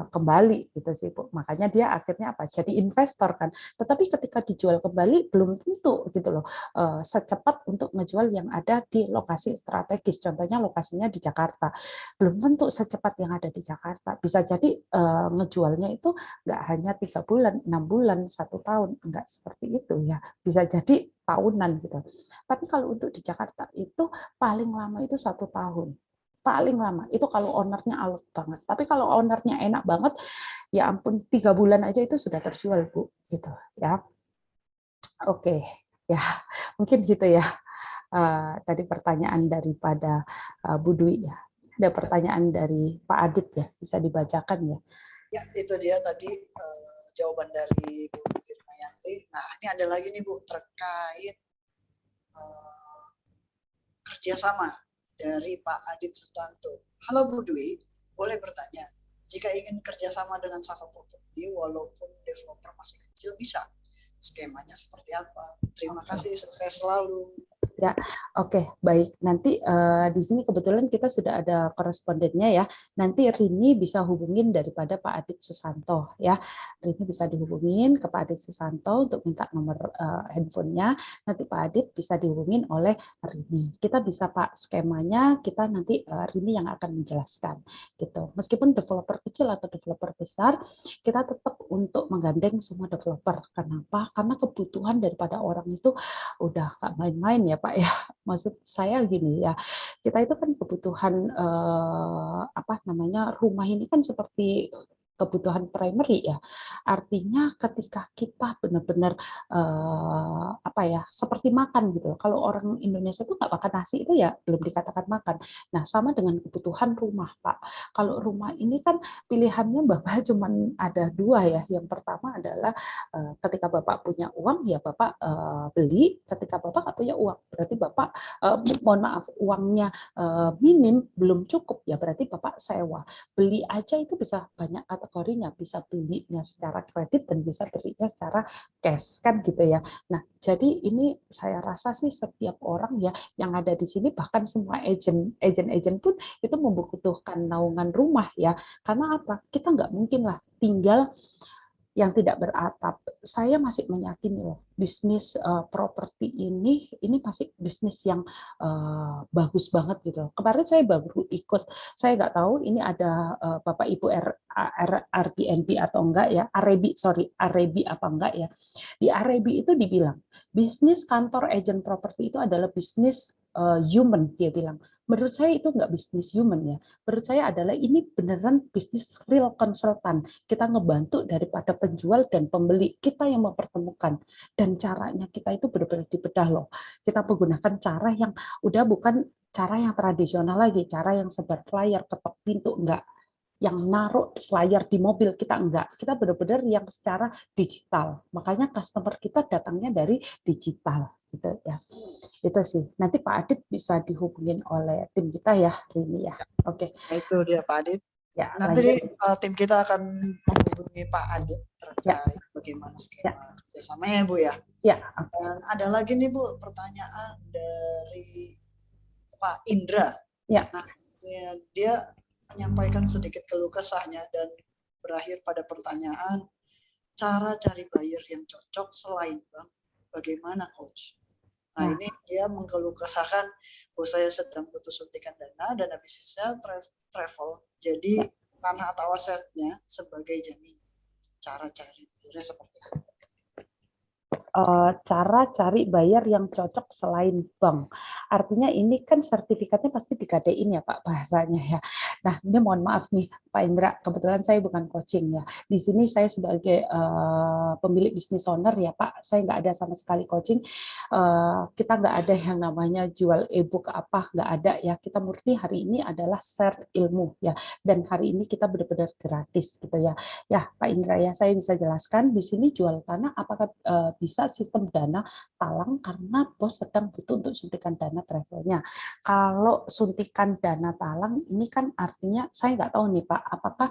kembali gitu sih, Bu. Makanya dia akhirnya apa? Jadi investor kan. Tetapi ketika dijual kembali belum tentu gitu loh secepat untuk ngejual yang ada di lokasi strategis. Contohnya lokasinya di Jakarta. Belum tentu secepat yang ada di Jakarta. Bisa jadi ngejualnya itu nggak hanya 3 bulan, 6 bulan, 1 tahun, nggak seperti itu ya. Bisa jadi tahunan gitu. Tapi kalau untuk di Jakarta itu paling lama itu 1 tahun. Paling lama itu kalau ownernya alot banget. Tapi kalau ownernya enak banget, ya ampun 3 bulan aja itu sudah terjual Bu, gitu ya. Oke, ya mungkin gitu ya. tadi pertanyaan daripada Bu Dwi ya. Ada pertanyaan dari Pak Adit ya, bisa dibacakan ya. Ya, itu dia tadi jawaban dari Bu Irmayanti. Nah, ini ada lagi nih Bu terkait kerjasama dari Pak Adit Sutanto. Halo Bu Dwi, boleh bertanya, jika ingin kerjasama dengan Safa Property walaupun developer masih kecil bisa? Skemanya seperti apa? Terima kasih, sukses selalu. Ya, oke, baik. Nanti di sini kebetulan kita sudah ada korespondennya ya. Nanti Rini bisa hubungin daripada Pak Adit Susanto ya. Rini bisa dihubungin ke Pak Adit Susanto untuk minta nomor handphonenya. Nanti Pak Adit bisa dihubungin oleh Rini. Kita bisa Pak skemanya, kita nanti Rini yang akan menjelaskan gitu. Meskipun developer kecil atau developer besar, kita tetap untuk menggandeng semua developer. Kenapa? Karena kebutuhan daripada orang itu udah gak main-main ya Pak ya. Maksud saya gini ya, kita itu kan kebutuhan apa namanya, rumah ini kan seperti kebutuhan primary ya. Artinya ketika kita benar-benar apa ya, seperti makan gitu. Kalau orang Indonesia itu nggak makan nasi itu ya belum dikatakan makan. Nah, sama dengan kebutuhan rumah, Pak. Kalau rumah ini kan pilihannya Bapak cuma ada dua ya. Yang pertama adalah ketika Bapak punya uang ya Bapak beli, ketika Bapak nggak punya uang berarti Bapak mohon maaf uangnya minim belum cukup ya berarti Bapak sewa. Beli aja itu bisa banyak kategorinya, bisa belinya secara kredit dan bisa belinya secara cash kan gitu ya. Nah, jadi ini saya rasa sih setiap orang ya yang ada di sini bahkan semua agen pun itu membutuhkan naungan rumah ya. Karena apa? Kita nggak mungkin lah tinggal yang tidak beratap. Saya masih meyakini loh, bisnis properti ini masih bisnis yang bagus banget gitu. Kemarin saya baru ikut, saya nggak tahu ini ada Bapak Ibu Airbnb atau enggak ya, Arebi apa enggak ya. Di Arebi itu dibilang, bisnis kantor agent properti itu adalah bisnis human, dia bilang. Menurut saya itu nggak bisnis human ya. Menurut saya adalah ini beneran bisnis real konsultan. Kita ngebantu daripada penjual dan pembeli. Kita yang mempertemukan. Dan caranya kita itu benar-benar dibedah loh. Kita menggunakan cara yang udah bukan cara yang tradisional lagi. Cara yang sebar flyer, ketok pintu, enggak. Yang naruh flyer di mobil, kita enggak. Kita benar-benar yang secara digital. Makanya customer kita datangnya dari digital. Gitu ya. Itu sih. Nanti Pak Adit bisa dihubungin oleh tim kita ya, Rini ya. Oke. Nah, itu dia Pak Adit. Ya, Nanti tim kita akan menghubungi Pak Adit terkait bagaimana skema kerjasamanya Bu ya. Ya. Dan ada lagi nih Bu pertanyaan dari Pak Indra. Ya. Nah, dia menyampaikan sedikit keluh kesahnya dan berakhir pada pertanyaan cara cari buyer yang cocok selain bank, bagaimana coach? Nah, ini dia mengeluh kesahkan bahwa saya sedang butuh suntikan dana bisnisnya travel. Jadi tanah atau asetnya sebagai jaminan. Cara cari buyernya seperti apa? Cara cari buyer yang cocok selain bank. Artinya ini kan sertifikatnya pasti digadein ya Pak bahasanya ya. Nah ini mohon maaf nih Pak Indra, kebetulan saya bukan coaching ya. Di sini saya sebagai pemilik bisnis owner ya Pak, saya nggak ada sama sekali coaching. Kita nggak ada yang namanya jual e-book apa, nggak ada ya. Kita murni hari ini adalah share ilmu ya. Dan hari ini kita benar-benar gratis gitu ya. Ya Pak Indra ya, saya bisa jelaskan di sini jual tanah apakah bisa sistem dana talang karena bos sedang butuh untuk suntikan dana travelnya. Kalau suntikan dana talang ini kan artinya saya nggak tahu nih Pak, apakah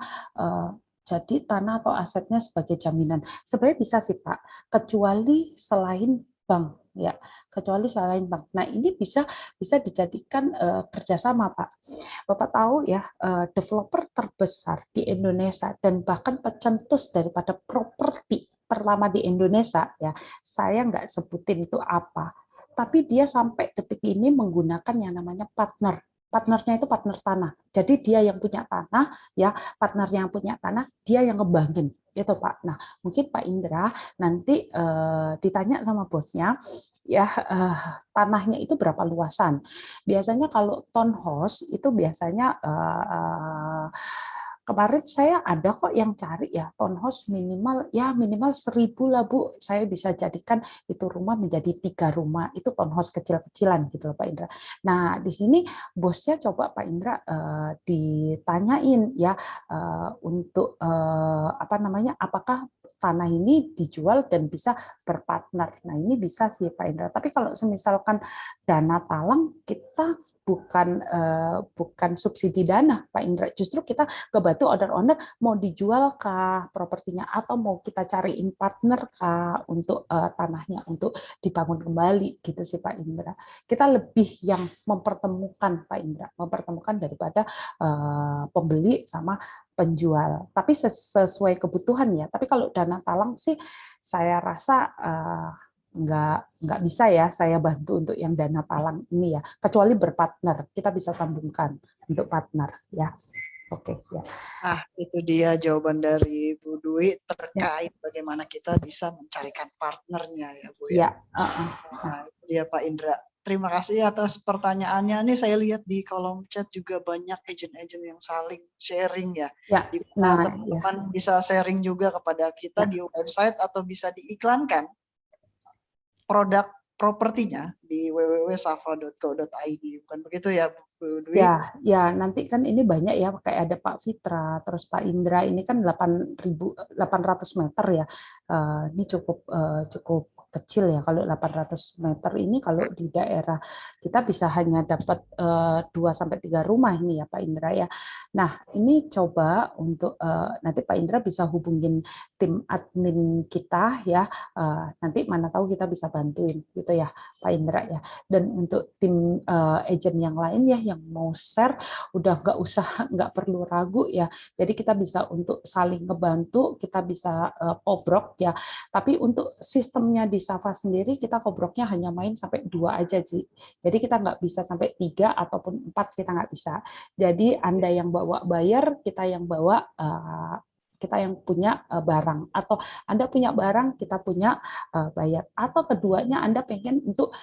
jadi tanah atau asetnya sebagai jaminan. Sebenarnya bisa sih Pak, kecuali selain bank ya, kecuali selain bank. Nah ini bisa dijadikan kerjasama Pak. Bapak tahu ya, developer terbesar di Indonesia dan bahkan pencetus daripada properti pertama di Indonesia ya, saya nggak sebutin itu apa, tapi dia sampai detik ini menggunakan yang namanya partnernya itu partner tanah. Jadi dia yang punya tanah ya, partnernya yang punya tanah, dia yang ngebangin itu Pak. Nah mungkin Pak Indra nanti ditanya sama bosnya ya, tanahnya itu berapa luasan. Biasanya kalau townhouse itu biasanya kemarin saya ada kok yang cari ya townhouse minimal 1.000 lah Bu, saya bisa jadikan itu rumah menjadi 3 rumah, itu townhouse kecil-kecilan gitu loh Pak Indra. Nah di sini bosnya coba Pak Indra ditanyain ya untuk apa namanya, apakah tanah ini dijual dan bisa berpartner. Nah ini bisa sih Pak Indra. Tapi kalau misalkan dana talang, kita bukan subsidi dana Pak Indra. Justru kita kebantu owner-owner mau dijual kah propertinya atau mau kita cariin partner kah untuk tanahnya untuk dibangun kembali gitu sih Pak Indra. Kita lebih yang mempertemukan Pak Indra, mempertemukan daripada pembeli sama penjual. Tapi sesuai kebutuhan ya. Tapi kalau dana talang sih saya rasa nggak bisa ya saya bantu untuk yang dana talang ini ya. Kecuali berpartner, kita bisa sambungkan untuk partner ya. Oke ya. Nah, itu dia jawaban dari Bu Dwi Ya, terkait bagaimana kita bisa mencarikan partnernya ya Bu ya. ya. Nah, itu dia Pak Indra. Terima kasih atas pertanyaannya. Ini saya lihat di kolom chat juga banyak agent-agent yang saling sharing ya. Ya. Di mana Nah, ya. teman-teman bisa sharing juga kepada kita Ya. di website atau bisa diiklankan produk propertinya di www.safa.co.id. Bukan begitu ya Bu Dwi? Ya, nanti kan ini banyak ya, kayak ada Pak Fitra, terus Pak Indra, ini kan 8.800 meter ya. Ini cukup kecil ya kalau 800 meter ini, kalau di daerah kita bisa hanya dapat 2 sampai 3 rumah ini ya Pak Indra ya. Nah, ini coba untuk nanti Pak Indra bisa hubungin tim admin kita ya. Nanti mana tahu kita bisa bantuin gitu ya Pak Indra ya. Dan untuk tim agent yang lain ya yang mau share, udah nggak perlu ragu ya. Jadi kita bisa untuk saling ngebantu, kita bisa kobrok ya. Tapi untuk sistemnya di Safa sendiri, kita kobroknya hanya main sampai 2 aja Ji. Jadi kita nggak bisa sampai 3 ataupun 4, kita nggak bisa. Jadi Anda yang bawa bayar, kita yang bawa kita yang punya barang, atau Anda punya barang, kita punya bayar, atau keduanya Anda pengen untuk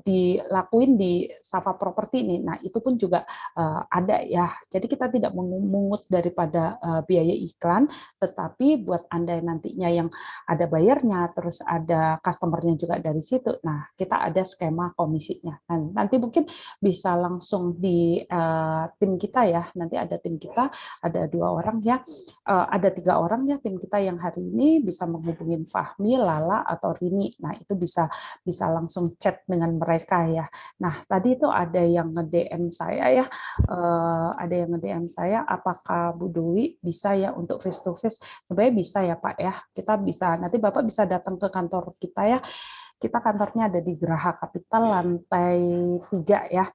dilakuin di Safa Property ini. Nah, itu pun juga ada ya. Jadi kita tidak mengungut daripada biaya iklan, tetapi buat Anda nantinya yang ada bayarnya, terus ada customernya juga dari situ. Nah, kita ada skema komisinya. Nah, nanti mungkin bisa langsung di tim kita ya. Nanti ada tim kita, ada 2 orang ya. Ada 3 orang ya tim kita yang hari ini bisa menghubungin Fahmi, Lala, atau Rini. Nah, itu bisa langsung chat dengan mereka ya. Nah, tadi itu ada yang nge-DM saya ya, apakah Bu Dewi bisa ya untuk face to face? Sebenarnya bisa ya Pak ya, kita bisa, nanti Bapak bisa datang ke kantor kita ya. Kita kantornya ada di Geraha Kapital lantai 3 ya,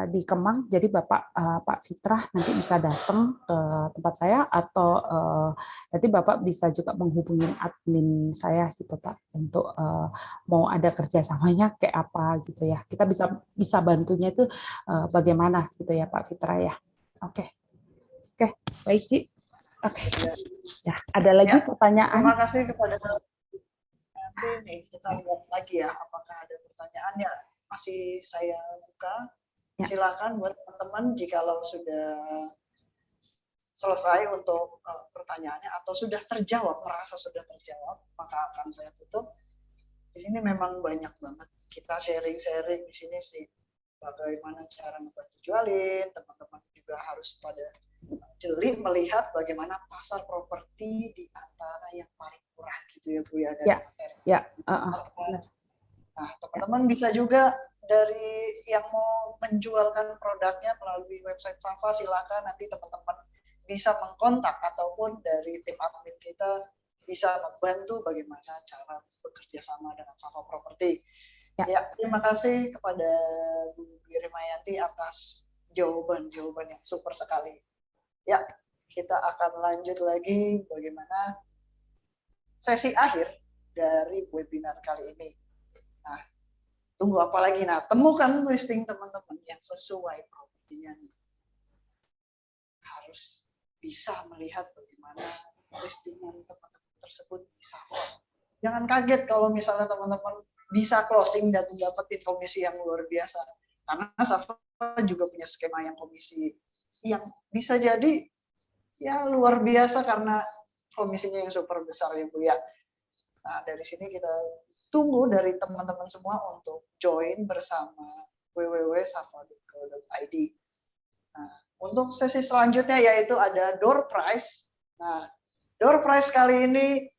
di Kemang. Jadi Pak Fitrah nanti bisa datang ke tempat saya, atau nanti Bapak bisa juga menghubungi admin saya gitu Pak, untuk mau ada kerjasamanya kayak apa gitu ya. Kita bisa bantunya itu bagaimana gitu ya Pak Fitrah ya. Oke, baik Ci. Oke. Ya, ada lagi pertanyaan? Terima kasih kepada nanti nih kita lihat lagi ya apakah ada pertanyaan ya, masih saya buka. Silakan buat teman-teman jikalau sudah selesai untuk pertanyaannya atau sudah terjawab, merasa sudah terjawab, maka akan saya tutup. Di sini memang banyak banget kita sharing-sharing di sini sih, bagaimana cara membantu jualin, teman-teman juga harus pada jeli melihat bagaimana pasar properti di antara yang paling murah gitu ya Bu ya, dari materi. Nah, teman-teman bisa juga dari yang mau menjualkan produknya melalui website Safa, silakan nanti teman-teman bisa mengkontak, ataupun dari tim admin kita bisa membantu bagaimana cara bekerja sama dengan Safa Property. Ya, terima kasih kepada Bu Rimayanti atas jawaban-jawaban yang super sekali. Ya, kita akan lanjut lagi bagaimana sesi akhir dari webinar kali ini. Nah, tunggu apa lagi? Nah, temukan listing teman-teman yang sesuai propertinya nih. Harus bisa melihat bagaimana listingan teman-teman tersebut di Safa. Jangan kaget kalau misalnya teman-teman bisa closing dan dapetin komisi yang luar biasa. Karena Safa juga punya skema yang komisi yang bisa jadi ya luar biasa karena komisinya yang super besar ya Bu ya. Nah, dari sini kita tunggu dari teman-teman semua untuk join bersama www.safa.co.id. Nah, untuk sesi selanjutnya yaitu ada door prize. Nah, door prize kali ini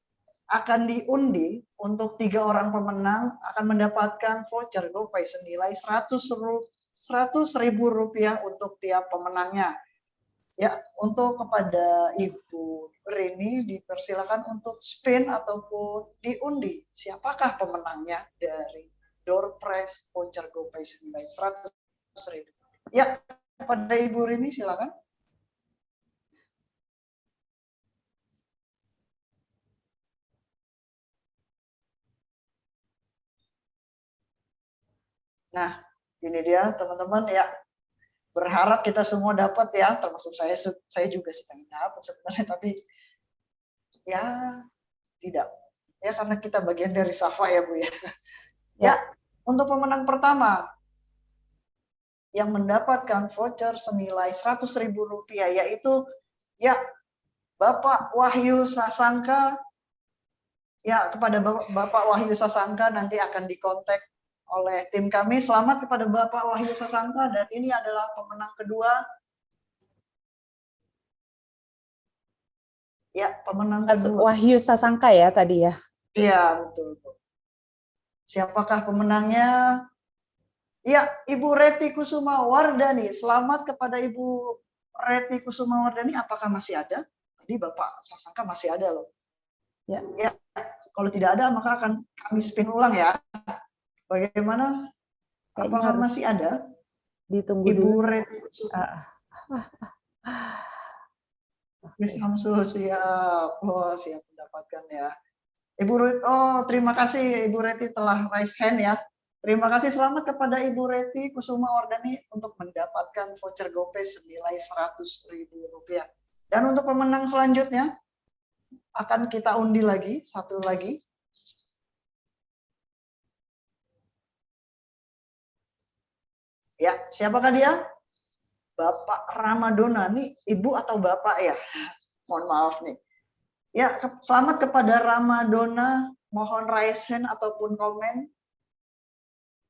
akan diundi untuk 3 orang pemenang akan mendapatkan voucher GoPay senilai 100.000 rupiah untuk tiap pemenangnya. Ya, untuk kepada Ibu Rini dipersilakan untuk spin ataupun diundi siapakah pemenangnya dari door prize voucher GoPay senilai 100.000. Ya, kepada Ibu Rini silakan. Nah, ini dia teman-teman ya. Berharap kita semua dapat ya, termasuk saya juga sih pengen dapat sebenarnya, tapi ya tidak. Ya karena kita bagian dari Safa ya Bu ya. Ya, untuk pemenang pertama yang mendapatkan voucher senilai 100.000 rupiah yaitu ya Bapak Wahyu Sasangka. Ya, kepada Bapak Wahyu Sasangka nanti akan dikontak oleh tim kami. Selamat kepada Bapak Wahyu Sasangka dan ini adalah pemenang kedua. Ya, pemenang kedua. Wahyu Sasangka ya tadi ya. Iya, betul. Siapakah pemenangnya? Ya, Ibu Reti Kusuma Wardani. Selamat kepada Ibu Reti Kusuma Wardani. Apakah masih ada? Tadi Bapak Sasangka masih ada loh. Ya, kalau tidak ada maka akan kami spin ulang ya. Bagaimana? Apakah masih ada? Ditunggu Ibu dulu. Reti Kusuma. Miss Hamsul siap. Oh, siap mendapatkan ya. Ibu Reti, oh terima kasih Ibu Reti telah raise hand ya. Terima kasih, selamat kepada Ibu Reti Kusuma Wardani untuk mendapatkan voucher GoPay senilai 100.000 rupiah. Dan untuk pemenang selanjutnya akan kita undi lagi, satu lagi. Ya, siapakah dia? Bapak Ramadona, nih Ibu atau Bapak ya? Mohon maaf nih. Ya, selamat kepada Ramadona, mohon raise hand ataupun komen.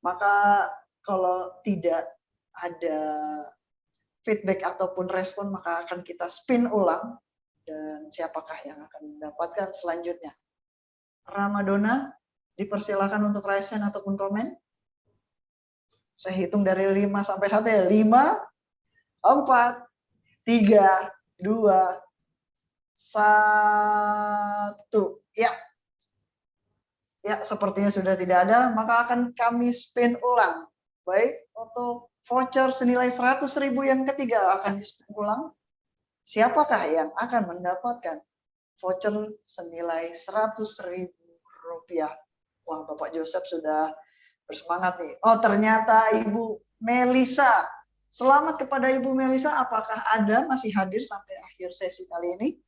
Maka kalau tidak ada feedback ataupun respon, maka akan kita spin ulang. Dan siapakah yang akan mendapatkan selanjutnya? Ramadona, dipersilakan untuk raise hand ataupun komen. Saya hitung dari 5 sampai 1 ya. 5, 4, 3, 2, 1. Ya. Ya, sepertinya sudah tidak ada, maka akan kami spin ulang. Baik, untuk voucher senilai 100.000 yang ketiga akan di-spin ulang. Siapakah yang akan mendapatkan voucher senilai 100.000 rupiah? Wah, Bapak Joseph sudah bersemangat nih. Oh, ternyata Ibu Melisa. Selamat kepada Ibu Melisa. Apakah ada masih hadir sampai akhir sesi kali ini?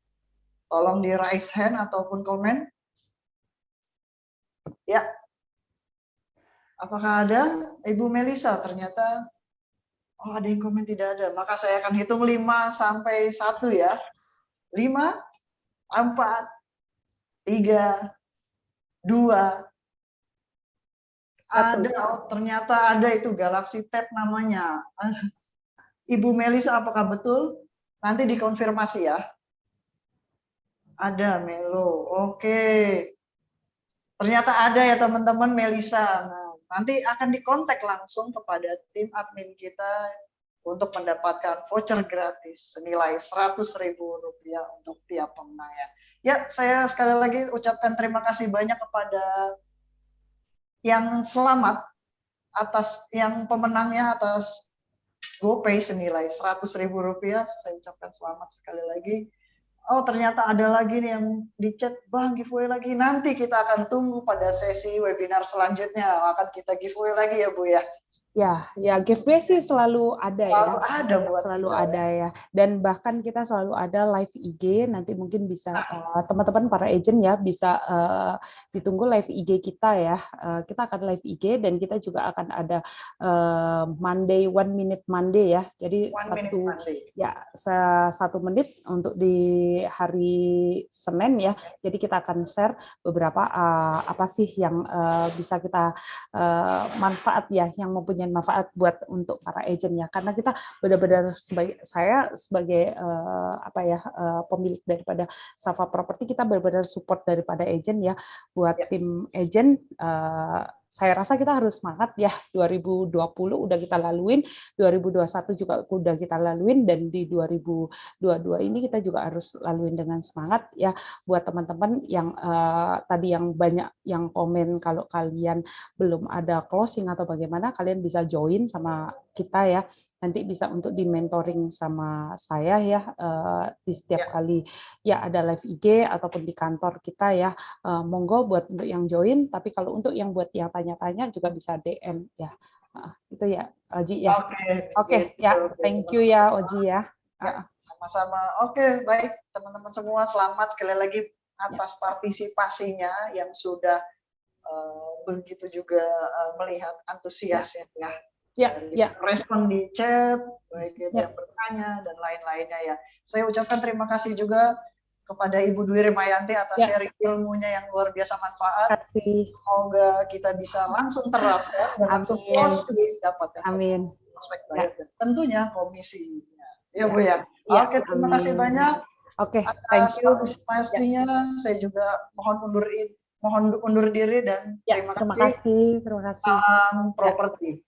Tolong di raise hand ataupun komen. Ya. Apakah ada? Ibu Melisa ternyata. Oh, ada yang komen tidak ada. Maka saya akan hitung 5 sampai 1 ya. 5, 4, 3, 2. Ada, oh, ternyata ada itu Galaxy Tab namanya. Ibu Melisa apakah betul? Nanti dikonfirmasi ya. Ada Melo. Oke. Ternyata ada ya teman-teman Melisa. Nah, nanti akan dikontak langsung kepada tim admin kita untuk mendapatkan voucher gratis senilai 100.000 rupiah untuk tiap pemenangnya. Ya, saya sekali lagi ucapkan terima kasih banyak kepada yang selamat atas yang pemenangnya atas GoPay senilai 100.000 rupiah. Saya ucapkan selamat sekali lagi. Oh, ternyata ada lagi nih yang di chat, Bang, giveaway lagi. Nanti kita akan tunggu pada sesi webinar selanjutnya. Akan kita giveaway lagi ya, Bu ya. Ya, giveaway sih selalu ada Selalu ya. ada buat Selalu kita. ada ya. Dan bahkan kita selalu ada live IG, nanti mungkin bisa teman-teman para agent ya bisa ditunggu live IG kita ya. Kita akan live IG dan kita juga akan ada Monday, 1 minute Monday ya. Jadi 1 minute Monday. satu menit untuk di hari Senin ya. Jadi kita akan share beberapa apa sih yang bisa kita manfaat ya, yang mempunyai manfaat buat untuk para agent ya, karena kita benar-benar saya sebagai apa ya pemilik daripada Safa Property, kita benar-benar support daripada agent ya buat tim agent. Saya rasa kita harus semangat ya, 2020 udah kita laluin, 2021 juga udah kita laluin, dan di 2022 ini kita juga harus laluin dengan semangat ya. Buat teman-teman yang tadi yang banyak yang komen kalau kalian belum ada closing atau bagaimana, kalian bisa join sama kita ya. Nanti bisa untuk di mentoring sama saya ya di setiap kali ya ada live IG ataupun di kantor kita ya. Monggo buat untuk yang join, tapi kalau untuk yang buat yang tanya-tanya juga bisa DM ya. Itu ya Oji ya. Oke gitu, ya, thank you ya Oji ya. Sama-sama. Oke, baik teman-teman semua, selamat sekali lagi atas partisipasinya yang sudah begitu juga melihat antusiasnya ya. Respon di chat, baik itu yang bertanya dan lain-lainnya ya. Saya ucapkan terima kasih juga kepada Ibu Dwi Rimayanti atas sharing ilmunya yang luar biasa manfaat. Semoga kita bisa langsung terapkan dan langsung closing dapat prospek buyer dan tentunya komisinya. Ya Bu ya. Oke, terima kasih banyak. Oke, thank you. Partisipasinya saya juga mohon undur diri dan terima kasih. Terima kasih. Salam properti.